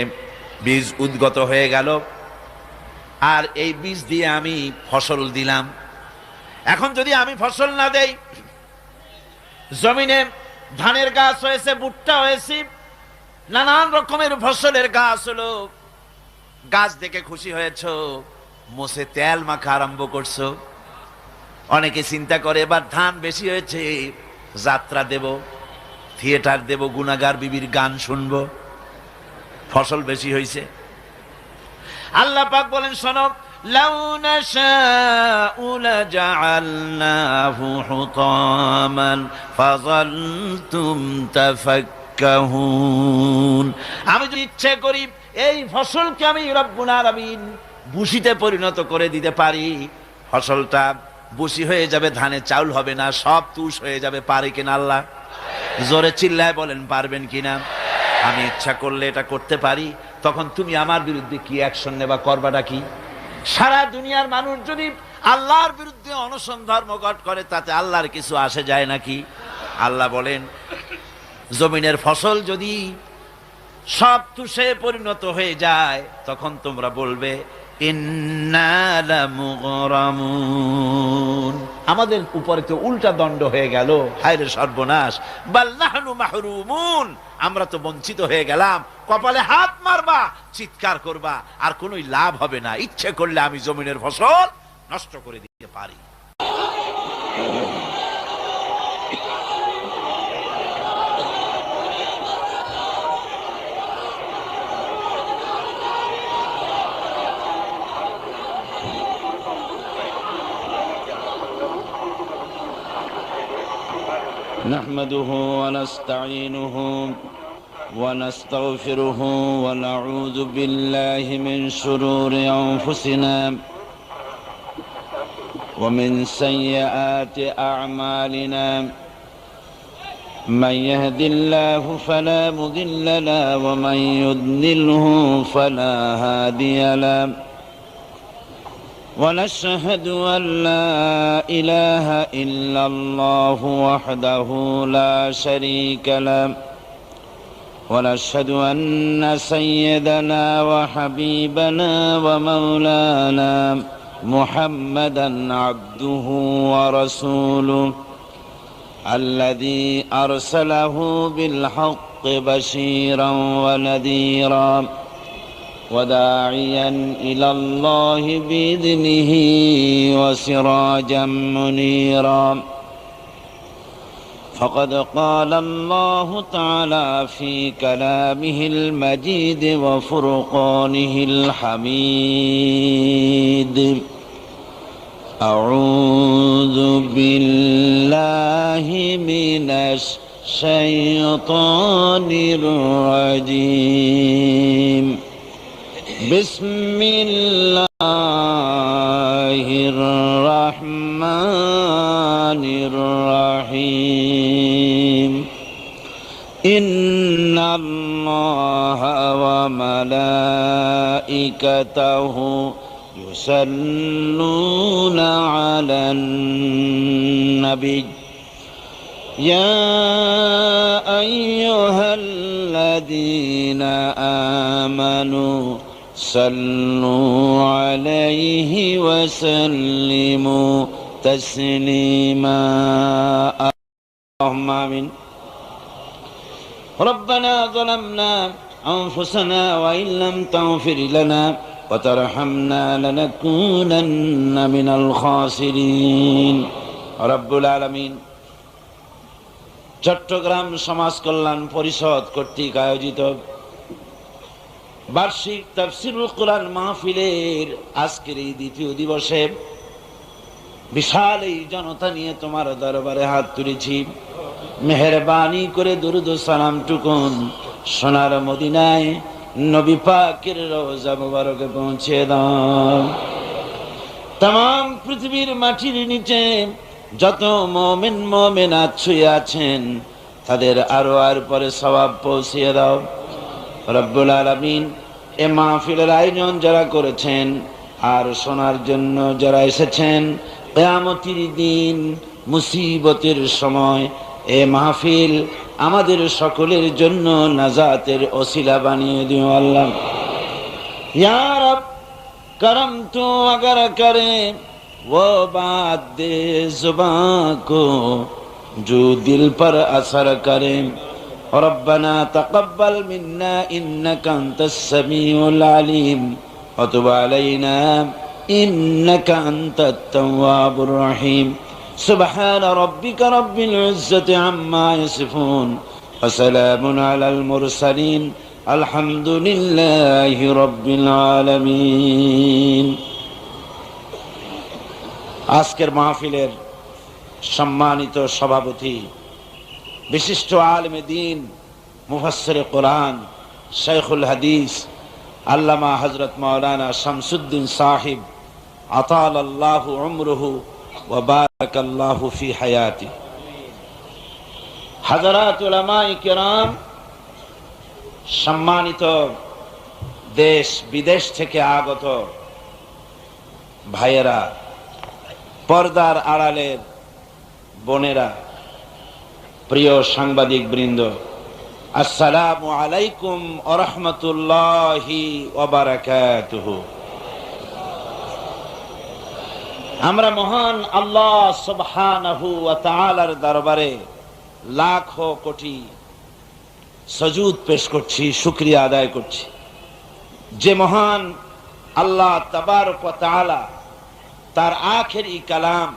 বীজ উদ্গত হয়ে গেল, আর এই বীজ দিয়ে আমি ফসল দিলাম। এখন যদি আমি ফসল না দেই, জমিনে ধানের গাছ হয়েছে, ভুট্টা হয়েছে, নানান রকমের ফসলের গাছ হলো, গাছ দেখে খুশি হয়েছ, মোষে তেল মাখা আরম্ভ করছো। অনেকে চিন্তা করে এবার ধান বেশি হয়েছে, যাত্রা দেব, থিয়েটার দেব, গুনাগার বিবির গান শুনবো, ফসল বেশি হয়েছে। আল্লাহ পাক বলেন শোনো, লাউ নাশাউ লাজআলনাহু হুতামান ফাযালতুম তাফাক্কাহুন। আমি যদি ইচ্ছে করি এই ফসলকে আমি রব্বুল আলামিন বুশিতে পরিণত করে দিতে পারি, ফসলটা বুশি হয়ে যাবে, ধানে চাউল হবে না, সব তুষ হয়ে যাবে। পারে কিনা আল্লাহ? জোরে চিল্লায় বলেন পারবেন কিনা? আমি ইচ্ছা করলে এটা করতে পারি। তখন তুমি আমার বিরুদ্ধে কি অ্যাকশন নেবা? করবাটা কি? সারা দুনিয়ার মানুষ যদি আল্লাহর বিরুদ্ধে অনশন ধর্মঘট করে, তাতে আল্লাহর কিছু আসে যায় নাকি? আল্লাহ বলেন জমিনের ফসল যদি সব তুষে পরিণত হয়ে যায়, তখন তোমরা বলবে ইন্না লামুগরামুন, আমাদের উপরে তো উল্টা দণ্ড হয়ে গেল, হায় রে সর্বনাশ। বাল নাহনু মাহরুমুন, আমরা তো বঞ্চিত হয়ে গেলাম। কপালে হাত মারবা, চিৎকার করবা, আর কোনোই লাভ হবে না। ইচ্ছে করলে আমি জমিনের ফসল নষ্ট করে দিতে পারি। نحمده ونستعينه ونستغفره ونعوذ بالله من شرور أنفسنا ومن سيئات أعمالنا، من يهد الله فلا مضل له ومن يضلله فلا هادي له، ونشهد أن لا إله إلا الله وحده لا شريك له، ونشهد أن سيدنا وحبيبنا ومولانا محمدا عبده ورسوله الذي أرسله بالحق بشيرا ونذيرا وداعيا إلى الله بإذنه وسراجا منيرا. فقد قال الله تعالى في كلامه المجيد وفرقانه الحميد: أعوذ بالله من الشيطان الرجيم. بسم الله الرحمن الرحيم. إن الله وملائكته يصلون على النبي يا أيها الذين آمنوا صلوا عليه وسلموا تسليما. اللهم آمين. ربنا ظلمنا أنفسنا وإن لم تغفر لنا وترحمنا لنكونن من الخاسرين. رب العالمين চট্টগ্রাম সমাজ কল্যাণ পরিষদ কর্তৃক আয়োজিত বার্ষিক তাফসীরুল কুরআন মাহফিলের আজকের এই দ্বিতীয় দিবসে বিশাল এই জনতা নিয়ে তোমার দরবারে হাত তুলেছি। মেহেরবানি করে দুরূদ ও সালাম টুকুন সোনার মদিনায় নবী পাকের রওজা মুবারকে পৌঁছে দাও। तमाम পৃথিবীর মাটির নিচে যত মুমিন মুমিনাত শুয়ে আছেন তাদের আরো আর পরে সওয়াব পৌঁছিয়ে দাও রব্বুল আলামিন। এ মাহফিলের আয়োজন যারা করেছেন আর শোনার জন্য যারা এসেছেন, কিয়ামতের দিন, মুসিবতের সময় এ মাহফিল আমাদের সকলের জন্য নাজাতের ওসিলা বানিয়ে দিও আল্লাহ। ইয়া রব करम तू अगर करे वो बात दे जुबां को जो दिल पर असर करे। रब्बना तक़ब्बल मिन्ना इन्नका अंतस समीउल अलीम व तुब अलैना इन्नका अंतत तव्वाबुर रहीम। सुब्हान रब्बिका रब्बिल इज्जति अम्मा यसिफून व सलामुन अलल मुरसलीन আলহামদুলিল্লাহি রাব্বিল আলামিন। আজকের মাহফিলের সম্মানিত সভাপতি, বিশিষ্ট আলেমে দ্বীন, মুফাসসিরে কোরআন, শাইখুল হাদিস আল্লামা হযরত মাওলানা শামসুদ্দিন সাহিব আতালাল্লাহু উমরুহু ওয়া বারাকাল্লাহু ফি হায়াতি, হাযরাত উলামায়ে কিরাম, সম্মানিত দেশ বিদেশ থেকে আগত ভাইয়েরা, পর্দার আড়ালের বোনেরা, প্রিয় সাংবাদিক বৃন্দ, আসসালামু আলাইকুম ওয়া রাহমাতুল্লাহি ওয়া বারাকাতুহু। আমরা মহান আল্লাহ সুবহানাহু ওয়া তাআলার দরবারে লাখো কোটি সজুদ পেশ করছি, শুকরিয়া আদায় করছি, যে মহান আল্লাহ তাবারক ওয়া তাআলা তার আখেরি কালাম,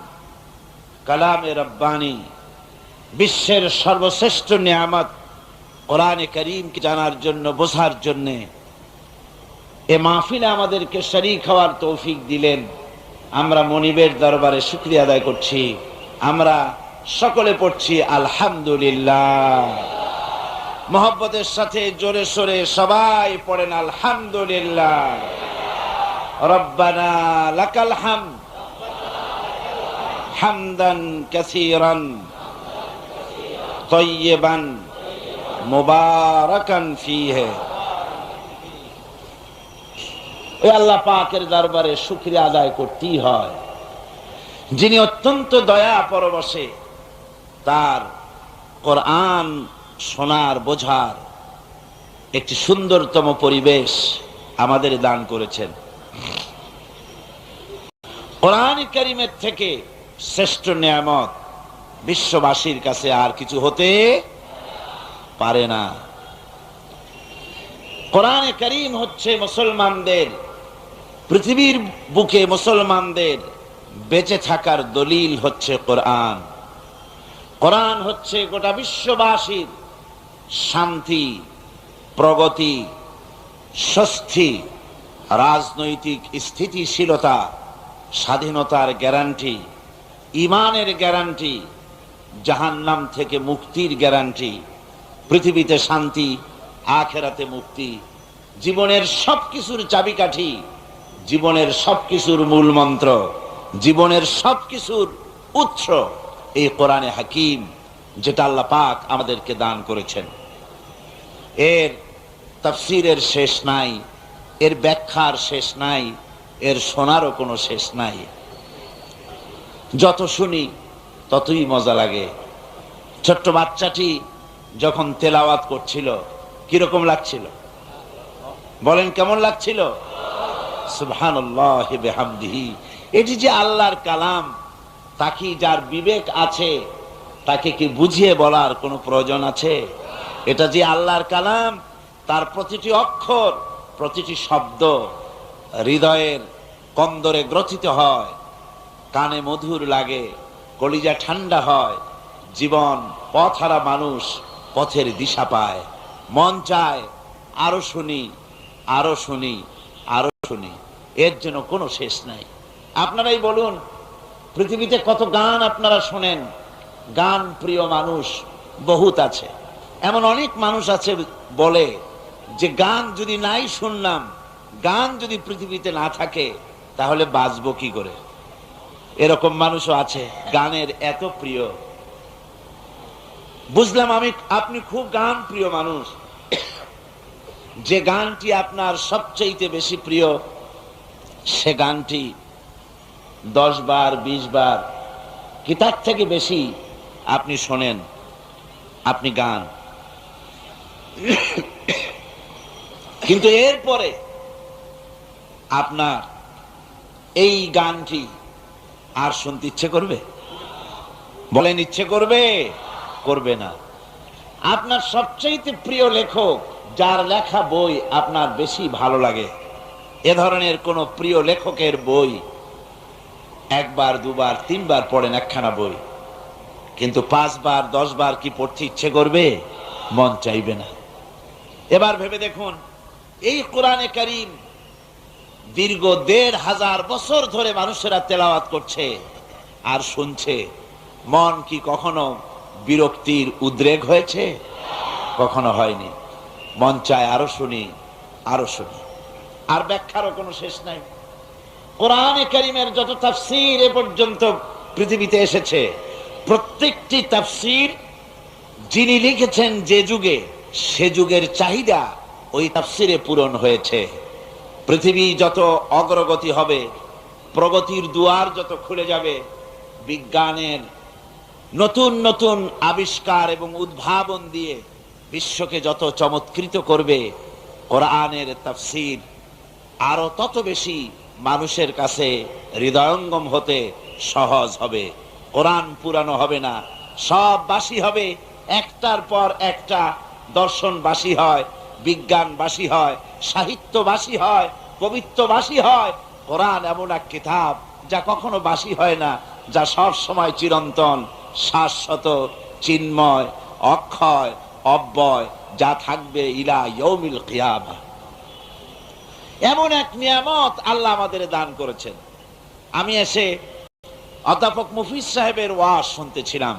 কালামে রব্বানি, বিশ্বের সর্বশ্রেষ্ঠ নিয়ামত কোরআনে কারীমকে জানার জন্য, বোঝার জন্য এ মাহফিলে আমাদেরকে শরীক হওয়ার তৌফিক দিলেন। আমরা মনিবের দরবারে শুকরিয়া আদায় করছি। আমরা সকলে পড়ছি আলহামদুলিল্লাহ। মোহব্বতের সাথে জোরে সোরে সবাই পড়েন আলহামদুলিল্লাহ। রব্বানা লাকাল হামদ হামদান কাসীরান তাইয়িবান মুবারাকান ফীহি। ওই আল্লাহ পাকের দরবারে শুকরিয়া আদায় করতেই হয়, যিনি অত্যন্ত দয়া পরবশে তার কোরআন শোনার, বোঝার একটি সুন্দরতম পরিবেশ আমাদের দান করেছেন। কোরআন কারীমের থেকে শ্রেষ্ঠ নিয়ামত বিশ্ববাসীর কাছে আর কিছু হতে পারে না। কোরআন কারীম হচ্ছে মুসলমানদের, পৃথিবীর বুকে মুসলমানদের বেঁচে থাকার দলিল হচ্ছে কোরআন। কোরআন হচ্ছে গোটা বিশ্ববাসীর শান্তি, প্রগতি, স্বস্তি, রাজনৈতিক স্থিতিশীলতা, স্বাধীনতার গ্যারান্টি, ঈমানের গ্যারান্টি, জাহান্নাম থেকে মুক্তির গ্যারান্টি, পৃথিবীতে শান্তি, আখিরাতে মুক্তি, জীবনের সবকিছুর চাবিকাঠি, জীবনের সবকিছুর মূল মন্ত্র, জীবনের সবকিছুর উৎস এই কোরআনে হাকিম, যেটা আল্লাহ পাক আমাদেরকে দান করেছেন। এর তাফসীরের শেষ নাই, এর ব্যাখ্যার শেষ নাই, এর শোনারও কোনো শেষ নাই। যত শুনি ততই মজা লাগে। ছোট্ট বাচ্চাটি যখন তেলাওয়াত করছিল কিরকম লাগছিল বলেন, কেমন লাগছিল? সুবহানাল্লাহি বিহামদিহি। এটি যে আল্লাহর কালাম, তাকে যার বিবেক আছে তাকে কি বুঝিয়ে বলার কোনো প্রয়োজন আছে? এটা যে আল্লাহর কালাম, তার প্রতিটি অক্ষর, প্রতিটি শব্দ হৃদয়ের কন্দরে গ্রথিত হয়, কানে মধুর লাগে, কলিজা ঠান্ডা হয়, জীবন পথহারা মানুষ পথের দিশা পায়, মন চায় আরো শুনি, আরো শুনি, আরো শুনি। এর জন্য কোনো শেষ নাই। আপনারাই বলুন, পৃথিবীতে কত গান আপনারা শোনেন, গান প্রিয় মানুষ বহুত আছে। এমন অনেক মানুষ আছে বলে যে গান যদি নাই শুনলাম, গান যদি পৃথিবীতে না থাকে তাহলে বাঁচবো কি করে? এরকম মানুষও আছে, গানের এত প্রিয়। বুঝলাম আপনি খুব গান প্রিয় মানুষ। যে গানটি আপনার সবচেয়ে বেশি প্রিয়, সে গানটি 10 বার 20 বার কি তার থেকে বেশি আপনি শোনেন, আপনি গান, কিন্তু এরপরে আপনার এই গানটি আর শুনতে ইচ্ছে করবে? বলেন, ইচ্ছে করবে? করবে না। আপনার সবচেয়ে প্রিয় লেখক, যার লেখা বই আপনার বেশি ভালো লাগে, এ ধরনের কোন প্রিয় লেখকের বই 1 বার 2 বার 3 বার পড়েন একখানা বই, কিন্তু 5 বার 10 বার কি পড়তে ইচ্ছে করবে? মন চাইবে না। এবার ভেবে দেখুন, এই কোরআনে কারীম দীর্ঘ 1500 বছর ধরে মানুষেরা তেলাওয়াত করছে আর শুনছে, মন কি কখনো বিরক্তির উদ্রেক হয়েছে? কখনো হয়নি। মন চায় আরো শুনি, আরো শুনি, আর ব্যাখ্যারও কোনো শেষ নাই। কোরআনে কারীমের যত তাফসীর এ পর্যন্ত পৃথিবীতে এসেছে, প্রত্যেকটি তাফসীর যিনি লিখেছেন যে যুগে, সে যুগের চাহিদা ওই তাফসীরে পূরণ হয়েছে। পৃথিবী যত অগ্রগতি হবে, প্রগতির দুয়ার যত খুলে যাবে, বিজ্ঞানের নতুন নতুন আবিষ্কার এবং উদ্ভাবন দিয়ে বিশ্বকে যত চমৎকৃত করবে, কোরআনের তাফসীর আরো তত বেশি মানুষের কাছে হৃদয়ঙ্গম হতে সহজ হবে। কোরআন পুরানো হবে না, সব বাসি হবে, একটার পর একটা। দর্শন বাসি হয়, বিজ্ঞান বাসি হয়, সাহিত্য বাসি হয়, কবিত্ব বাসি হয়। কোরআন এমন এক কিতাব যা কখনো বাসি হয় না, যা সব সময় চিরন্তন, শাশ্বত, চিন্ময়, অক্ষয়, অব্যয়, যা থাকবে ইলা ইয়াউমিল কিয়ামা। এমন এক নিয়ামত আল্লাহ আমাদের দান করেছেন। আমি এসে অধ্যাপক মুফিজ সাহেবের ওয়াজ শুনতেছিলাম,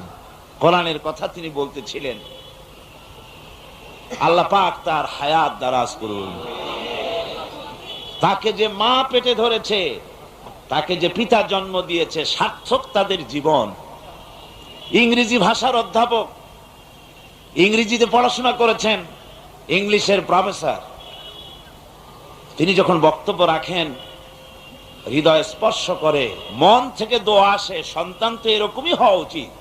কোরআনের কথা তিনি বলতেছিলেন। আল্লাহ পাক তার হায়াত দারাজ করুন। তাকে যে মা পেটে ধরেছে, তাকে যে পিতা জন্ম দিয়েছে, সার্থক তাদের জীবন। ইংরেজি ভাষার অধ্যাপক, ইংরেজিতে পড়াশোনা করেছেন, ইংলিশের প্রফেসর, তিনি যখন বক্তব্য রাখেন হৃদয় স্পর্শ করে, মন থেকে দোয়া আসে, সন্তান তো এরকমই হওয়া উচিত।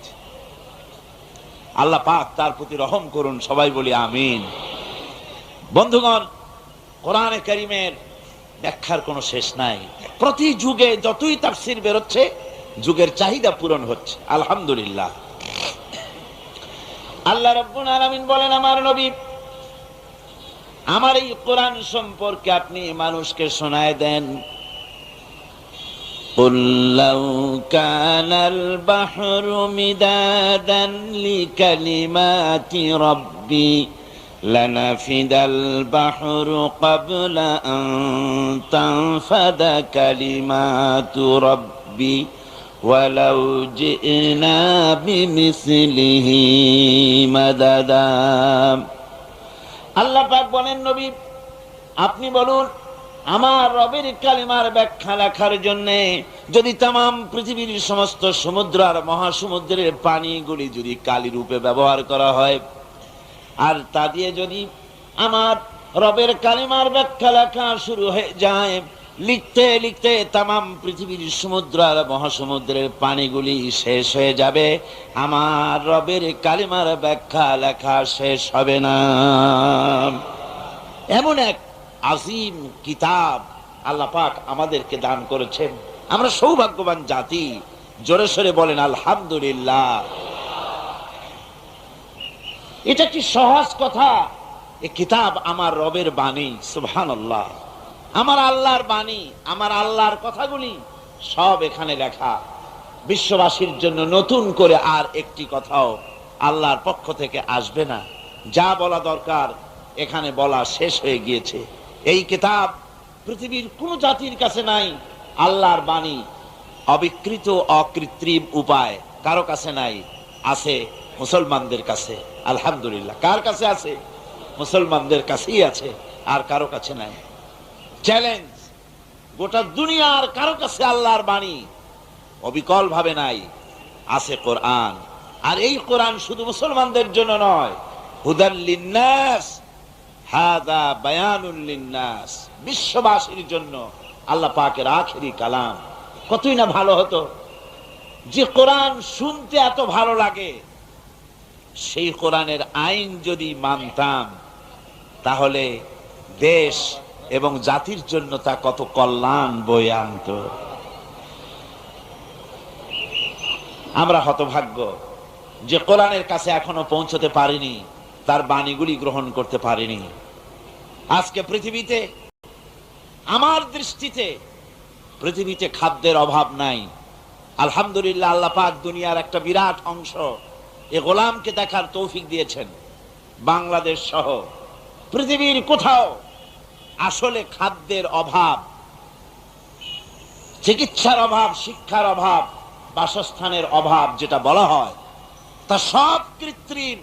আল্লাহ পাক তার প্রতি রহম করুন, সবাই বলি আমিন। বন্ধুগণ, কোরআনে কারীমের ব্যাখ্যার কোনো শেষ নাই। প্রতি যুগে যতই তাফসীর বেরোচ্ছে, যুগের চাহিদা পূরণ হচ্ছে, আলহামদুলিল্লাহ। আল্লাহ রাব্বুল আলামিন বলেন, আমার নবী, আমার এই কোরআন সম্পর্কে আপনি মানুষকে শোনায় দেন। قُلْ لَوْ كَانَ الْبَحْرُ مِدَادًا لِكَلِمَاتِ رَبِّي لَنَفِدَ الْبَحْرُ قَبْلَ أَنْ تَنْفَدَ كَلِمَاتُ رَبِّي وَلَوْ جِئْنَا بِمِثْلِهِ مَدَدًا। আল্লাহ পাক বলেন, নবী আপনি বলুন, আমার রবের কালিমার ব্যাখ্যা লেখার জন্য যদি তামাম পৃথিবীর সমস্ত সমুদ্র আর মহাসমুদ্রের পানিগুলি যদি কালি রূপে ব্যবহার করা হয়, আর তা দিয়ে যদি আমার রবের কালিমার ব্যাখ্যা লেখা শুরু হয়ে যায়, লিখতে লিখতে তামাম পৃথিবীর সমুদ্র আর মহাসমুদ্রের পানিগুলি শেষ হয়ে যাবে, আমার রবের কালিমার ব্যাখ্যা লেখা শেষ হবে না। এমন এক আজিম কিতাব আল্লাহ পাক আমাদেরকে দান করেছেন। আমরা সৌভাগ্যবান জাতি। জোরে সোরে বলেন আলহামদুলিল্লাহ। এটা কি সহজ কথা? এই কিতাব আমার রবের বাণী, সুবহানাল্লাহ। আমার আল্লাহর বাণী, আমার আল্লাহর কথাগুলি সব এখানে লেখা। বিশ্ববাসীর জন্য নতুন করে আর একটি কথাও আল্লাহর পক্ষ থেকে আসবে না। যা বলা দরকার এখানে বলা শেষ হয়ে গিয়েছে। এই কিতাব পৃথিবীর কোন জাতির কাছে নাই। আল্লাহর বাণী অবিকৃত অকৃত্রিম উপায় কারো কাছে নাই, আছে মুসলমানদের কাছে। আলহামদুলিল্লাহ। কার কাছে আছে? মুসলমানদের কাছেই আছে, আর কারো কাছে নাই। চ্যালেঞ্জ, গোটা দুনিয়ার কারো কাছে আল্লাহর বাণী অবিকল ভাবে নাই, আছে কোরআন। আর এই কোরআন শুধু মুসলমানদের জন্য নয়, হুদাল লিন্নাস, হাদা বায়ানুল লিন্নাস, বিশ্ববাসীর জন্য আল্লাহ পাকের আখেরি কালাম। কতই না ভালো হতো। যে কোরআন শুনতে এত ভালো লাগে, সেই কোরআনের আইন যদি মানতাম, তাহলে দেশ এবং জাতির জন্য তা কত কল্যাণ বয়ে আনত। আমরা হতভাগ্য যে কোরআনের কাছে এখনো পৌঁছতে পারিনি, তার বাণীগুলি গ্রহণ করতে পারিনি। আজকে পৃথিবীতে, আমার দৃষ্টিতে পৃথিবীতে খাদ্যের অভাব নাই। আলহামদুলিল্লাহ, আল্লাহ পাক দুনিয়ার একটা বিরাট অংশ এ গোলামকে দেখার তৌফিক দিয়েছেন। বাংলাদেশ সহ পৃথিবীর কোথাও আসলে খাদ্যের অভাব, চিকিৎসার অভাব, শিক্ষার অভাব, বাসস্থানের অভাব যেটা বলা হয়, তা সব কৃত্রিম।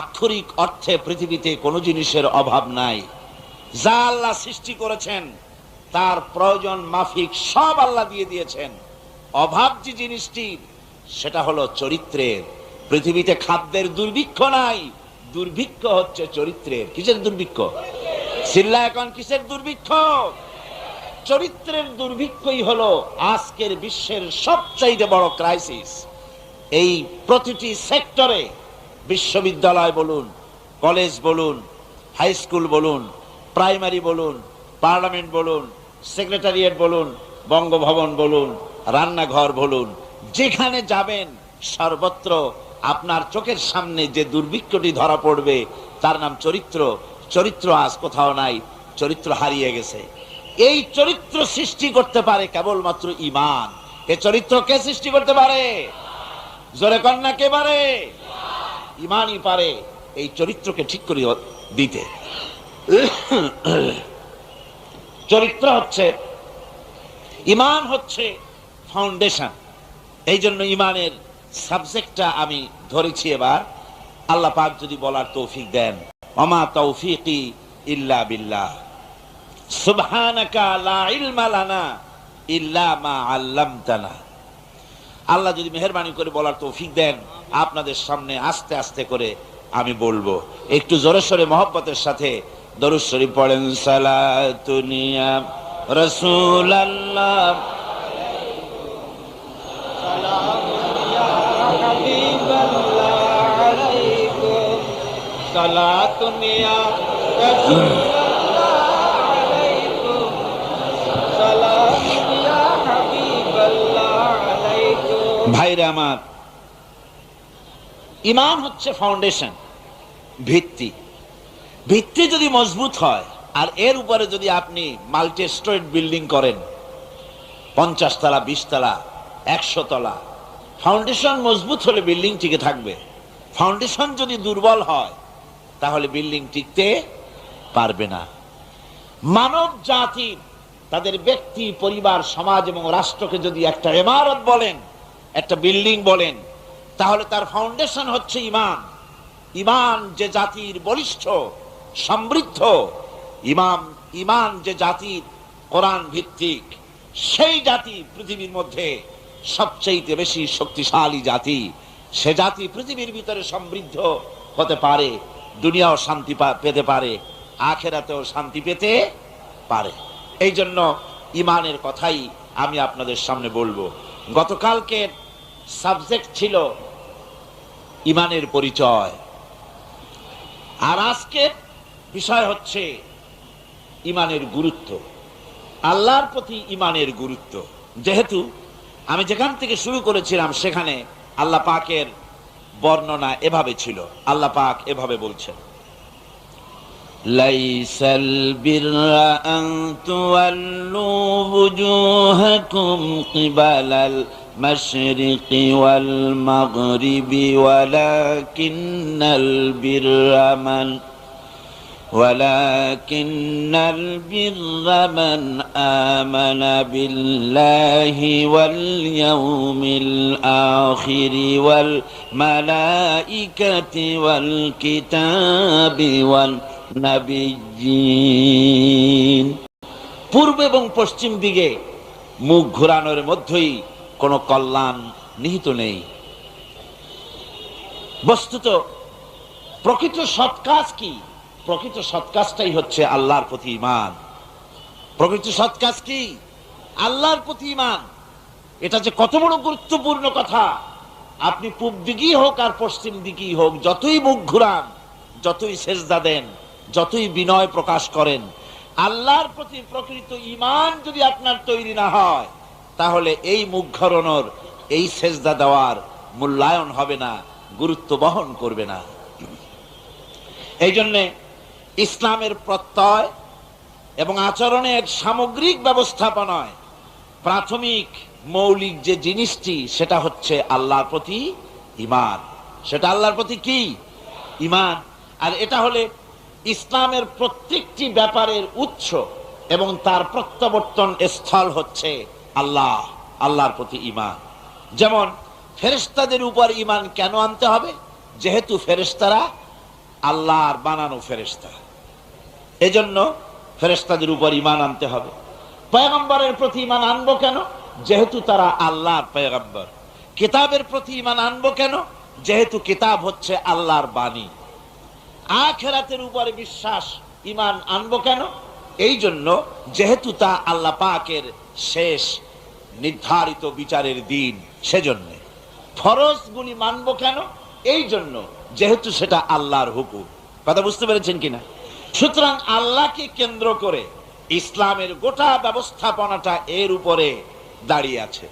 আক্ষরিক অর্থে পৃথিবীতে কোনো জিনিসের অভাব নাই। যা আল্লাহ সৃষ্টি করেছেন তার প্রয়োজন মাফিক সব আল্লাহ দিয়ে দিয়েছেন। অভাব যে জিনিসটির, সেটা হলো চরিত্রের। পৃথিবীতে খাদ্যের দুর্ভিক্ষ নাই, দুর্ভিক্ষ হচ্ছে চরিত্রের। কিসের দুর্ভিক্ষ? চিল্লা এখন কিসের দুর্ভিক্ষ? চরিত্রের দুর্ভিক্ষই হলো আজকের বিশ্বের সবচাইতে বড় ক্রাইসিস। এই প্রতিটি সেক্টরে, বিশ্ববিদ্যালয় বলুন, কলেজ বলুন, হাই স্কুল বলুন, প্রাইমারি বলুন, পার্লামেন্ট বলুন, সেক্রেটারিয়েট বলুন, বঙ্গভবন বলুন, রান্নাঘর বলুন, যেখানে যাবেন সর্বত্র আপনার চোখের সামনে যে দুর্ভিক্ষটি ধরা পড়বে তার নাম চরিত্র। চরিত্র আজ কোথাও নাই, চরিত্র হারিয়ে গেছে। এই চরিত্র সৃষ্টি করতে পারে কেবলমাত্র ঈমান। এই চরিত্র কে সৃষ্টি করতে পারে? জোরে কন্যা কে পারে? ঈমানই পারে এই চরিত্রকে ঠিক করে দিতে। চরিত্র হচ্ছে, ঈমান হচ্ছে ফাউন্ডেশন। এই জন্য ঈমানের সাবজেক্টটা আমি ধরেছি এবার। আল্লাহ পাক যদি বলার তৌফিক দেন, ওমা তৌফিকি ইল্লা বিল্লাহ, সুবহানাকা লা ইলমা লানা ইল্লা মা আল্লামতানা। আল্লাহ যদি মেহেরবানি করে বলার তৌফিক দেন, আপনাদের সামনে আস্তে আস্তে করে আমি বলবো। একটু জোরে সোরে মহব্বতের সাথে দরুদ শরীফ পড়েন। সালাতুনিয়া রাসূলুল্লাহ, সালাতুনিয়া রাসূলুল্লাহ আলাইকুম, সালাতুনিয়া হাবিবাল্লাহ আলাইকুম। ভাইরা আমার, ঈমান হচ্ছে ফাউন্ডেশন, ভিত্তি। ভিত্তি যদি মজবুত হয়, আর এর উপরে যদি আপনি মাল্টি স্টোরেড বিল্ডিং করেন, 50 তলা, 20 তলা, 100 তলা, ফাউন্ডেশন মজবুত হলে বিল্ডিং টিকে থাকবে। ফাউন্ডেশন যদি দুর্বল হয়, তাহলে বিল্ডিং টিকতে পারবে না। মানব জাতি তাদের ব্যক্তি, পরিবার, সমাজ এবং রাষ্ট্রকে যদি একটা ইমারত বলেন, একটা বিল্ডিং বলেন, তাহলে তার ফাউন্ডেশন হচ্ছে ঈমান। ঈমান যে জাতির বলিষ্ঠ, সমৃদ্ধ, ঈমান যে জাতির কোরআন ভিত্তিক, সেই জাতি পৃথিবীর মধ্যে সবচেয়ে বেশি শক্তিশালী জাতি। সে জাতি পৃথিবীর ভিতরে সমৃদ্ধ হতে পারে, দুনিয়াও শান্তি পেতে পারে, আখিরাতেও শান্তি পেতে পারে। এই জন্য ঈমানের কথাই আমি আপনাদের সামনে বলবো। গতকালকের সাবজেক্ট ছিল ঈমানের পরিচয়, আর আজকের বিষয় হচ্ছে ঈমানের গুরুত্ব, আল্লাহর প্রতি ঈমানের গুরুত্ব। যেহেতু আমি যেখান থেকে শুরু করেছিলাম সেখানে আল্লাহ পাকের বর্ণনা এভাবে ছিল। আল্লাহ পাক এভাবে বলছেন, লাইসাল বিররা আন তুওয়াল্লু ওয়ুজুহাকুম কিবালাল মাশরিকি ওয়াল মাগরিবি ওয়ালাকিন্নাল বিররা من آمن بالله واليوم الآخر والملائكة والكتاب والنبيين। পূর্ব এবং পশ্চিম দিকে মুখ ঘোরানোর মধ্যেই কোনো কল্যাণ নিহিত নেই। বস্তুত প্রকৃত সৎ কাজ কি? প্রকৃত সৎ কাজটাই হচ্ছে আল্লাহর প্রতি ঈমান। প্রকৃত সৎ কাজ কি? আল্লাহর প্রতি ঈমান, এটা যে কত বড় গুরুত্বপূর্ণ কথা। আপনি পূব দিকেই হোক আর পশ্চিম দিকেই হোক, যতই মুখ ঘুরান, যতই সেজদা দেন, যতই বিনয় প্রকাশ করেন, আল্লাহর প্রতি প্রকৃত ঈমান যদি আপনার তৈরি না হয়, তাহলে এই মুখ ঘোরানোর, এই সেজদা দেওয়ার মূল্যায়ন হবে না, গুরুত্ব বহন করবে না। এই জন্যে ইসলামের প্রত্যয় এবং আচরণের সামগ্রিক ব্যবস্থাপনায় প্রাথমিক মৌলিক যে জিনিসটি, সেটা হচ্ছে আল্লাহর প্রতি ঈমান। সেটা আল্লাহর প্রতি কি? ঈমান। আর এটা হলে ইসলামের প্রত্যেকটি ব্যাপারের উৎস এবং তার প্রত্যাবর্তন স্থল হচ্ছে আল্লাহ, আল্লাহর প্রতি ঈমান। যেমন ফেরেশতাদের উপর ঈমান কেন আনতে হবে? যেহেতু ফেরেশতারা আল্লাহর বানানো ফেরেশতা, এজন্য ফেরেশতাদের উপর ঈমান আনতে হবে। পয়গম্বরের প্রতি ঈমান আনবো কেন? যেহেতু তারা আল্লাহর পয়গম্বর। কিতাবের প্রতি ঈমান আনবো কেন? যেহেতু কিতাব হচ্ছে আল্লাহর বাণী। আখিরাতের উপরে বিশ্বাস, ঈমান আনবো কেন? এই জন্য যেহেতু তা আল্লাহ পাকের শেষ নির্ধারিত বিচারের দিন, সেজন্য। ফরজগুলি মানবো কেন? এই জন্য যেহেতু সেটা আল্লাহর হুকুম। কথা বুঝতে পেরেছেন কিনা? সুতরাং আল্লাহকে কেন্দ্র করে ইসলামের গোটা ব্যবস্থাপনাটা এর উপরে দাঁড়িয়ে আছে।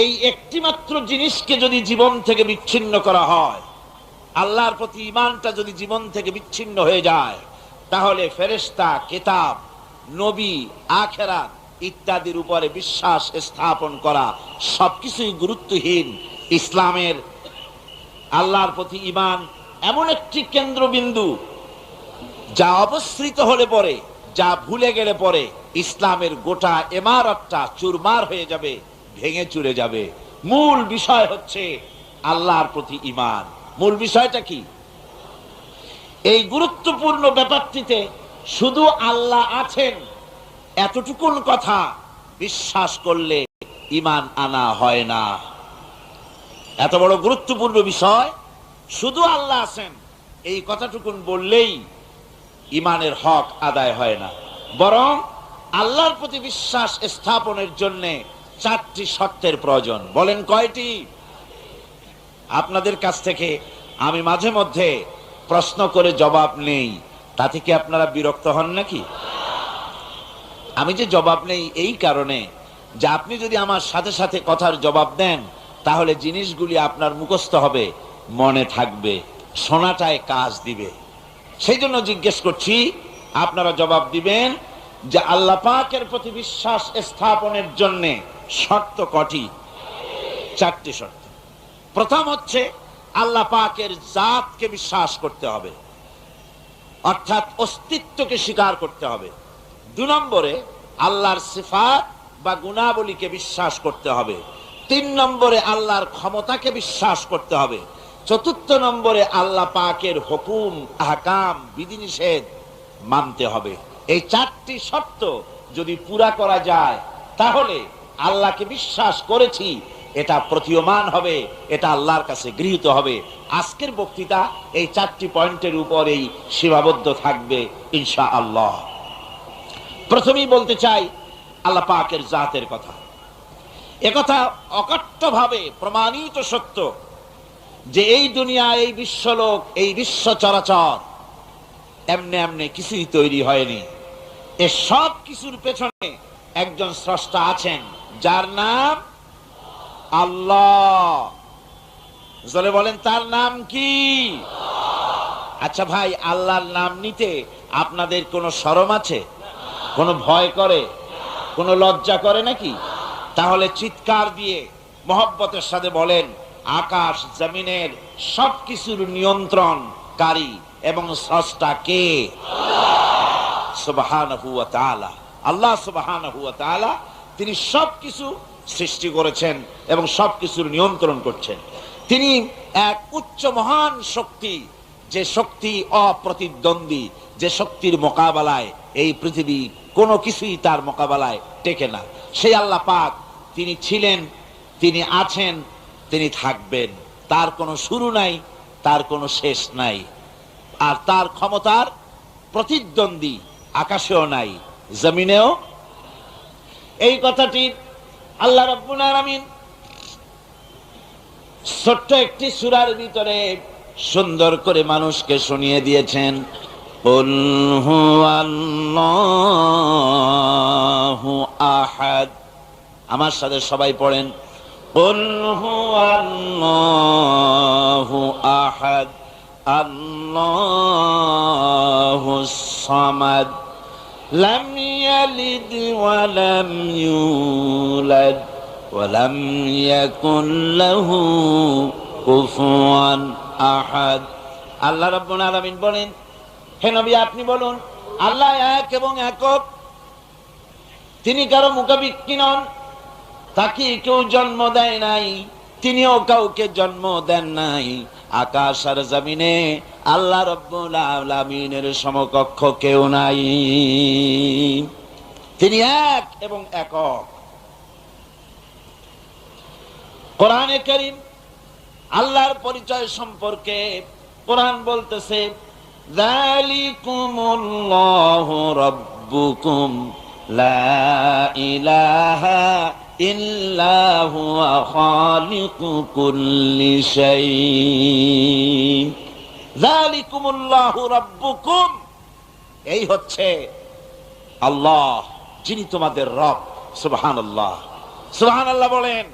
এই একটিমাত্র জিনিসকে যদি জীবন থেকে বিচ্ছিন্ন করা হয়, আল্লাহর প্রতি ঈমানটা যদি জীবন থেকে বিচ্ছিন্ন হয়ে যায়, তাহলে ফেরেশতা, কিতাব, নবী, আখিরাত ইত্যাদির উপরে বিশ্বাস স্থাপন করা সবকিছুই গুরুত্বহীন। ইসলামের আল্লাহর প্রতি ঈমান এমন একটি কেন্দ্রবিন্দু, যা অপসৃত হলে পরে, যা ভুলে গেলে পরে ইসলামের গোটা ইমারতটা চুরমার হয়ে যাবে, ভেঙে চুরে যাবে। মূল বিষয় হচ্ছে আল্লাহর প্রতি ঈমান। মূল বিষয়টা কি? এই গুরুত্বপূর্ণ ব্যাপারটিতে শুধু আল্লাহ আছেন এতটুকুন কথা বিশ্বাস করলে ঈমান আনা হয় না। এত বড় গুরুত্বপূর্ণ বিষয়, শুধু আল্লাহ আছেন এই কথাটুকুন বললেই ঈমানের হক আদায় হয় না। বরং আল্লাহর প্রতি বিশ্বাস স্থাপনের জন্য 4টি শর্তের প্রয়োজন। বলেন কয়টি? আপনাদের কাছ থেকে আমি মাঝে মধ্যে প্রশ্ন করে জবাব নেই, তাতে কি আপনারা বিরক্ত হন নাকি? আমি যে জবাব নেই এই কারণে যে আপনি যদি আমার সাথে সাথে কথার জবাব দেন, তাহলে জিনিসগুলি আপনার মুখস্থ হবে, মনে থাকবে, শোনাটায় কাজ দিবে। সেই জন্য জিজ্ঞেস করছি, আপনারা জবাব দিবেন যে আল্লাহ পাকের প্রতি বিশ্বাস স্থাপনের জন্য শর্ত কটি? 4টি শর্ত। প্রথম হচ্ছে আল্লাহ পাকের জাতকে বিশ্বাস করতে হবে, অর্থাৎ অস্তিত্বকে স্বীকার করতে হবে। 2 নম্বরে আল্লাহর সিফাত বা গুণাবলীকে বিশ্বাস করতে হবে। 3 নম্বরে আল্লাহর ক্ষমতাকে বিশ্বাস করতে হবে। 4 নম্বরে আল্লাহ পাকের হুকুম, আহকাম, বিধিনিষেধ মানতে হবে। এই 4টি শর্ত যদি পুরা করা যায়, তাহলে আল্লাহকে বিশ্বাস করেছি এটা প্রতীয়মান হবে, এটা আল্লাহর কাছে গৃহীত হবে। আজকের বক্তৃতা এই 4টি পয়েন্টের উপরেই সীমাবদ্ধ থাকবে ইনশাআল্লাহ। প্রথমেই বলতে চাই আল্লাহ পাকের জাতের কথা। একথা অকট্টভাবে প্রমাণিত সত্য যে এই দুনিয়া, এই বিশ্বলোক, এই বিশ্ব চরাচর এমনি এমনি কিছুই তৈরি হয়নি। এ সব কিছুর পেছনে একজন স্রষ্টা আছেন, যার নাম আল্লাহ। জোরে বলেন, তার নাম কি? আচ্ছা ভাই, আল্লাহর নাম নিতে আপনাদের কোনো শরম আছে? কোনো ভয় করে? কোনো লজ্জা করে নাকি? তাহলে চিৎকার দিয়ে মহব্বতের সাথে বলেন, আকাশ জমিনের সবকিছুর নিয়ন্ত্রণকারী এবং স্রষ্টা কে? সুবহানাহু ওয়া তাআলা। আল্লাহ সুবহানাহু ওয়া তাআলা, তিনি সবকিছু সৃষ্টি করেছেন এবং সবকিছুর নিয়ন্ত্রণ করছেন। তিনি এক উচ্চ মহান শক্তি, যে শক্তি অপ্রতিদ্বন্দ্বী, যে শক্তির মোকাবেলায় এই পৃথিবী কোনো কিছুই তার মোকাবেলায় টেকে না। সেই আল্লাহ পাক, তিনি ছিলেন, তিনি আছেন, তিনি থাকবেন। তার কোনো শুরু নাই, তার কোনো শেষ নাই। আর তার ক্ষমতার প্রতিদ্বন্দ্বী আকাশেও নাই, জমিনেও। এই কথাটি আল্লাহ রাব্বুল আলামিন ছোট্ট একটি সূরার ভিতরে সুন্দর করে মানুষকে শুনিয়ে দিয়েছেন। কুল হুয়াল্লাহু আহাদ। আমার সাথে সবাই পড়েন, কুল হুয়াল্লাহু আহাদ আল্লাহুস সামাদ লাম ইয়ালিদ ওয়া লাম ইউলাদ ওয়া লাম ইয়াকুন লাহু কুফুয়ান আহাদ। আল্লাহ রাব্বুল আলামিন বলেন, হে নবী আপনি বলুন, আল্লাহ এক এবং একক, তিনি কারো মুখাপেক্ষী নন, তাকে কেউ জন্ম দেয় নাই, তিনিও কাউকে জন্ম দেন নাই। আকাশ আর জমিনে আল্লাহ রাব্বুল আলামিনের সমকক্ষ কেউ নাই, তিনি এক এবং একক। কোরআনে কারীম আল্লাহর পরিচয় সম্পর্কে কোরআন বলতেছে, যালিকুমুল্লাহু রাব্বুকুম লা ইলাহা ইল্লা হুয়া খালিকু কুল্লি শাই। যালিকুমুল্লাহু রাব্বুকুম, এই হচ্ছে আল্লাহ, যিনি তোমাদের রব। সুবহানাল্লাহ, সুবহানাল্লাহ বলেন।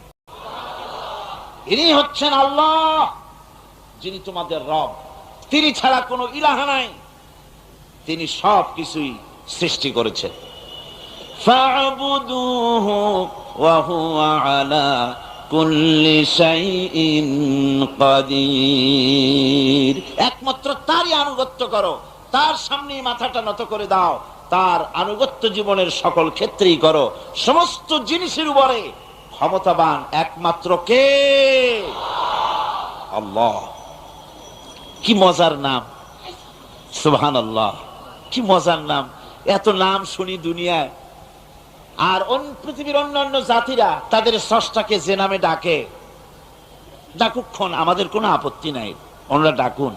ইনি হচ্ছেন আল্লাহ, যিনি তোমাদের রব। তিনি ছাড়া কোনো ইলাহা নাই, তিনি সব কিছুই সৃষ্টি করেছেন। ফা'বুদুহু ওয়া হুয়া আলা কুল্লি শাইইন কাদির। একমাত্র তারই আনুগত্য করো, তার সামনে মাথাটা নত করে দাও, তার আনুগত্য জীবনের সকল ক্ষেত্রেই করো। সমস্ত জিনিসের উপরে ক্ষমতাবান একমাত্র কে? আল্লাহ। কি মজার নাম, সুবহানাল্লাহ, কি মজার নাম। এত নাম শুনি দুনিয়ায়, আর পৃথিবীর অন্যান্য জাতিরা তাদের স্রষ্টাকে যে নামে ডাকে, ডাকুক্ষণ, আমাদের কোনো আপত্তি নাই, ওনারা ডাকুন।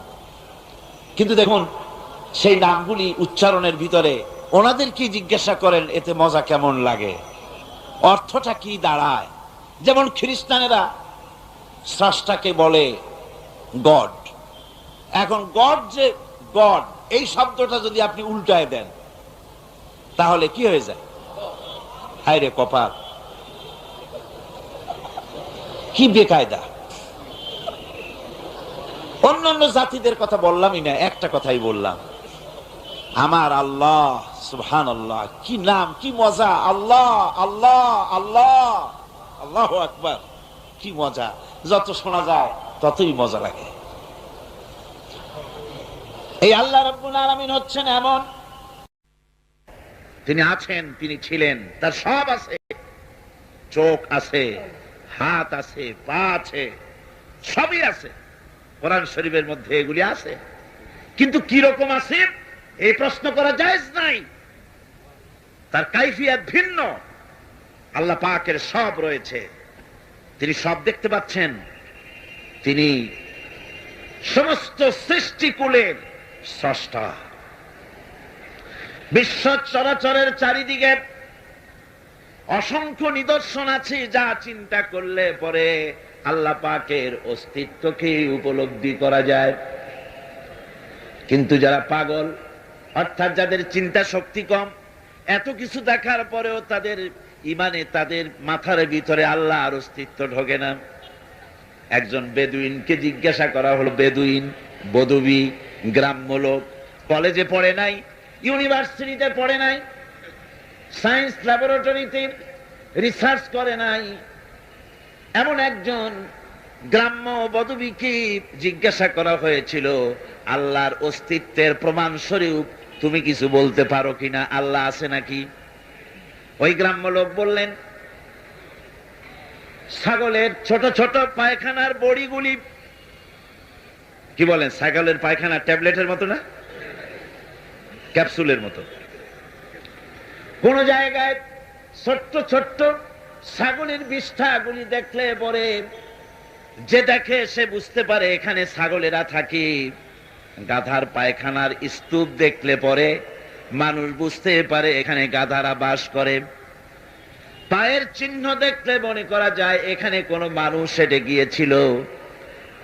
কিন্তু দেখুন, সেই নামগুলি উচ্চারণের ভিতরে ওনাদের কি জিজ্ঞাসা করেন এতে মজা কেমন লাগে, অর্থটা কি দাঁড়ায়। যেমন খ্রিস্টানেরা স্রষ্টাকে বলে গড। এখন গড, যে গড এই শব্দটা যদি আপনি উল্টায় দেন তাহলে কি হয়ে যায়? হায় রে কপাল, কি বেকায়দা। অন্যান্য জাতিদের কথা বললামই না, একটা কথাই বললাম, আমার আল্লাহ, সুবহানাল্লাহ, কি নাম, কি মজা। আল্লাহ আল্লাহ আল্লাহ, আল্লাহু আকবার, কি মজা। যত শোনা যায় ততই মজা লাগে। এই আল্লাহ রাব্বুল আলামিন হচ্ছেন এমন, তিনি আছেন, তিনি ছিলেন, তার সব আছে। চোখ আছে, হাত আছে, পা আছে, সবই আছে। কোরআন শরীফের মধ্যে এগুলি আছে। কিন্তু কি রকম আছে এই প্রশ্ন করা জায়েজ নাই। তার কাইফিয়াত ভিন্ন। আল্লাহ পাকের সব রয়েছে, তিনি সব দেখতে পাচ্ছেন। তিনি সমস্ত সৃষ্টিকুলের স্রষ্টা। বিশ্ব চরাচরের চারিদিকে অসংখ্য নিদর্শন আছে, যা চিন্তা করলে পরে আল্লাহ পাকের অস্তিত্বকে উপলব্ধি করা যায়। কিন্তু যারা পাগল, অর্থাৎ যাদের চিন্তা শক্তি কম, এত কিছু দেখার পরেও তাদের ইমানে, তাদের মাথার ভিতরে আল্লাহর অস্তিত্ব ঢোকে না। একজন বেদুইনকে জিজ্ঞাসা করা হলো, বেদুইন, বদবি, গ্রাম্য লোক, কলেজে পড়ে নাই, ইউনিভার্সিটিতে পড়ে নাই, সায়েন্স ল্যাবরেটরিতে রিসার্চ করে নাই, এমন একজন গ্রাম্য বদবিকে জিজ্ঞাসা করা হয়েছিল, আল্লাহর অস্তিত্বের প্রমাণ স্বরূপ তুমি কিছু বলতে পারো কিনা, আল্লাহ আছে নাকি? ওই গ্রাম্য লোক বললেন, ছাগলের ছোট ছোট পায়খানার বড়িগুলি, কি বলেন, ছাগলের পায়খানা ট্যাবলেটের মতো না, ক্যাপসুলের মতো। কোন জায়গায় ছোট্ট ছোট্ট ছাগলের বিষ্ঠাগুলি দেখলে পরে যে দেখে সে বুঝতে পারে এখানে ছাগলেরা থাকে। গাধার পায়খানার স্তূপ দেখলে পরে মানুষ বুঝতে পারে এখানে গাধারা বাস করে। পায়ের চিহ্ন দেখলে মনে করা যায় এখানে কোনো মানুষ হেঁটে গিয়েছিল।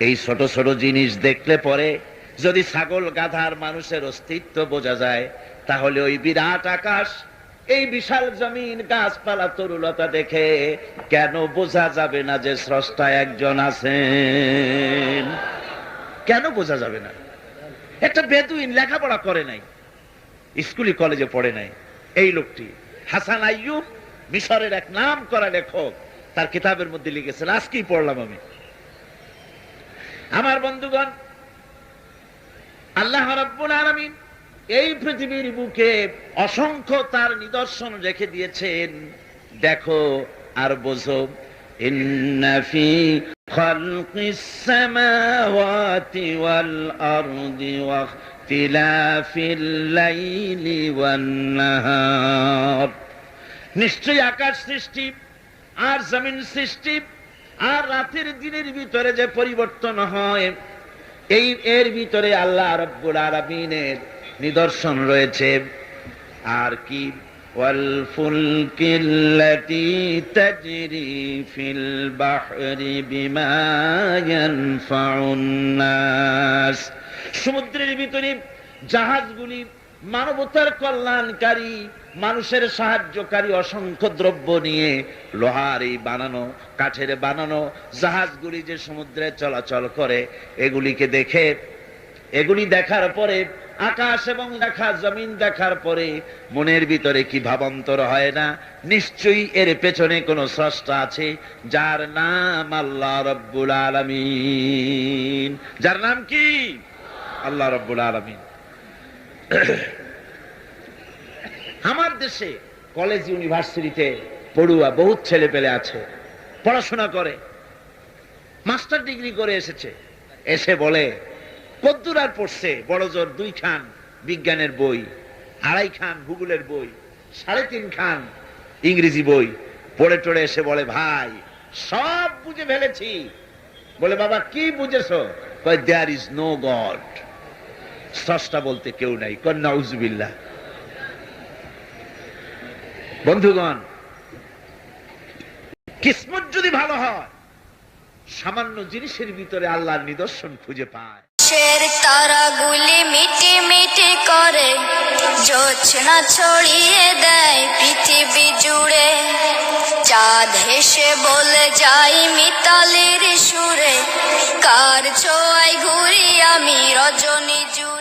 এই ছোট ছোট জিনিস দেখলে পরে যদি ছাগল গাধার মানুষের অস্তিত্ব বোঝা যায়, তাহলে ওই বিরাট আকাশ, এই বিশাল জমিন, গাছপালা, তরুলতা দেখে কেন বোঝা যাবে না যে স্রষ্টা একজন আছেন? কেন বোঝা যাবে না? একটা বেদুইন, লেখাপড়া করে নাই, স্কুলে কলেজে পড়ে নাই, এই লোকটি হাসান আইয়ুব, মিশরের এক নাম করা লেখক, তার কিতাবের মধ্যে লিখেছেন, আজকেই পড়লাম আমি। আমার বন্ধুগণ, আল্লাহ রাব্বুল আলামিন এই পৃথিবীর বুকে অসংখ্য তার নিদর্শন রেখে দিয়েছেন। দেখো আর বোঝো। ইন্না ফি খালকিস সামাওয়াতি ওয়াল আরদি ওয়া ইখতিলাফিল লাইলি ওয়ান নাহার, নিশ্চয়ই আকাশ সৃষ্টি আর জমিন সৃষ্টি আর রাতের দিনের ভিতরে যে পরিবর্তন হয়, এর ভিতরে আল্লাহ রাব্বুল আলামিনের নিদর্শন রয়েছে। আর কি? ওয়াল ফুলকিল্লাতী তাজরি ফিল বাহরি বিমা ইয়ানফাউন নাস, সমুদ্রের ভিতরে জাহাজগুলি মানবতার কল্যাণকারী, মানুষের সাহায্যকারী অসংখ্য দ্রব্য নিয়ে লোহার এই বানানো, কাঠের বানানো জাহাজগুলি যে সমুদ্রে চলাচল করে, এগুলি দেখার পরে, আকাশ এবং জমিন দেখার পরে মনের ভিতরে কি ভাবান্তর হয় না? নিশ্চয়ই এর পেছনে কোন স্রষ্টা আছে, যার নাম আল্লাহ রাব্বুল আলামিন। যার নাম কি? আল্লাহ রাব্বুল আলামিন। আমার দেশে কলেজ ইউনিভার্সিটিতে পড়ুয়া বহুত ছেলে পেলে আছে, পড়াশোনা করে, মাস্টার ডিগ্রি করে এসেছে, এসে বলে কদ্দুর আর পড়ছে, বড় জোর 2 খান বিজ্ঞানের বই, 2.5 খান ভূগোলের বই, 3.5 খান ইংরেজি বই পড়ে টড়ে এসে বলে, ভাই সব বুঝে ফেলেছি। বলে, বাবা কি বুঝেছো? কয়, দেয়ার ইজ নো গড, স্রষ্টা বলতে কেউ নাই। কয়, নাউজুবিল্লাহ। বন্ধুগণ, কিসমত যদি ভালো হয়, সামান্য জিনিসের ভিতরে আল্লাহর নিদর্শন খুঁজে পায়। তারাগুলি মিটি মিটি করে জোছনা ছড়িয়ে দেয় পৃথিবী জুড়ে, চাঁদ হেসে বলে যাই মিতালির সুরে, কার ছোঁয়ায় ঘুরি আমি রজনী জুড়ে।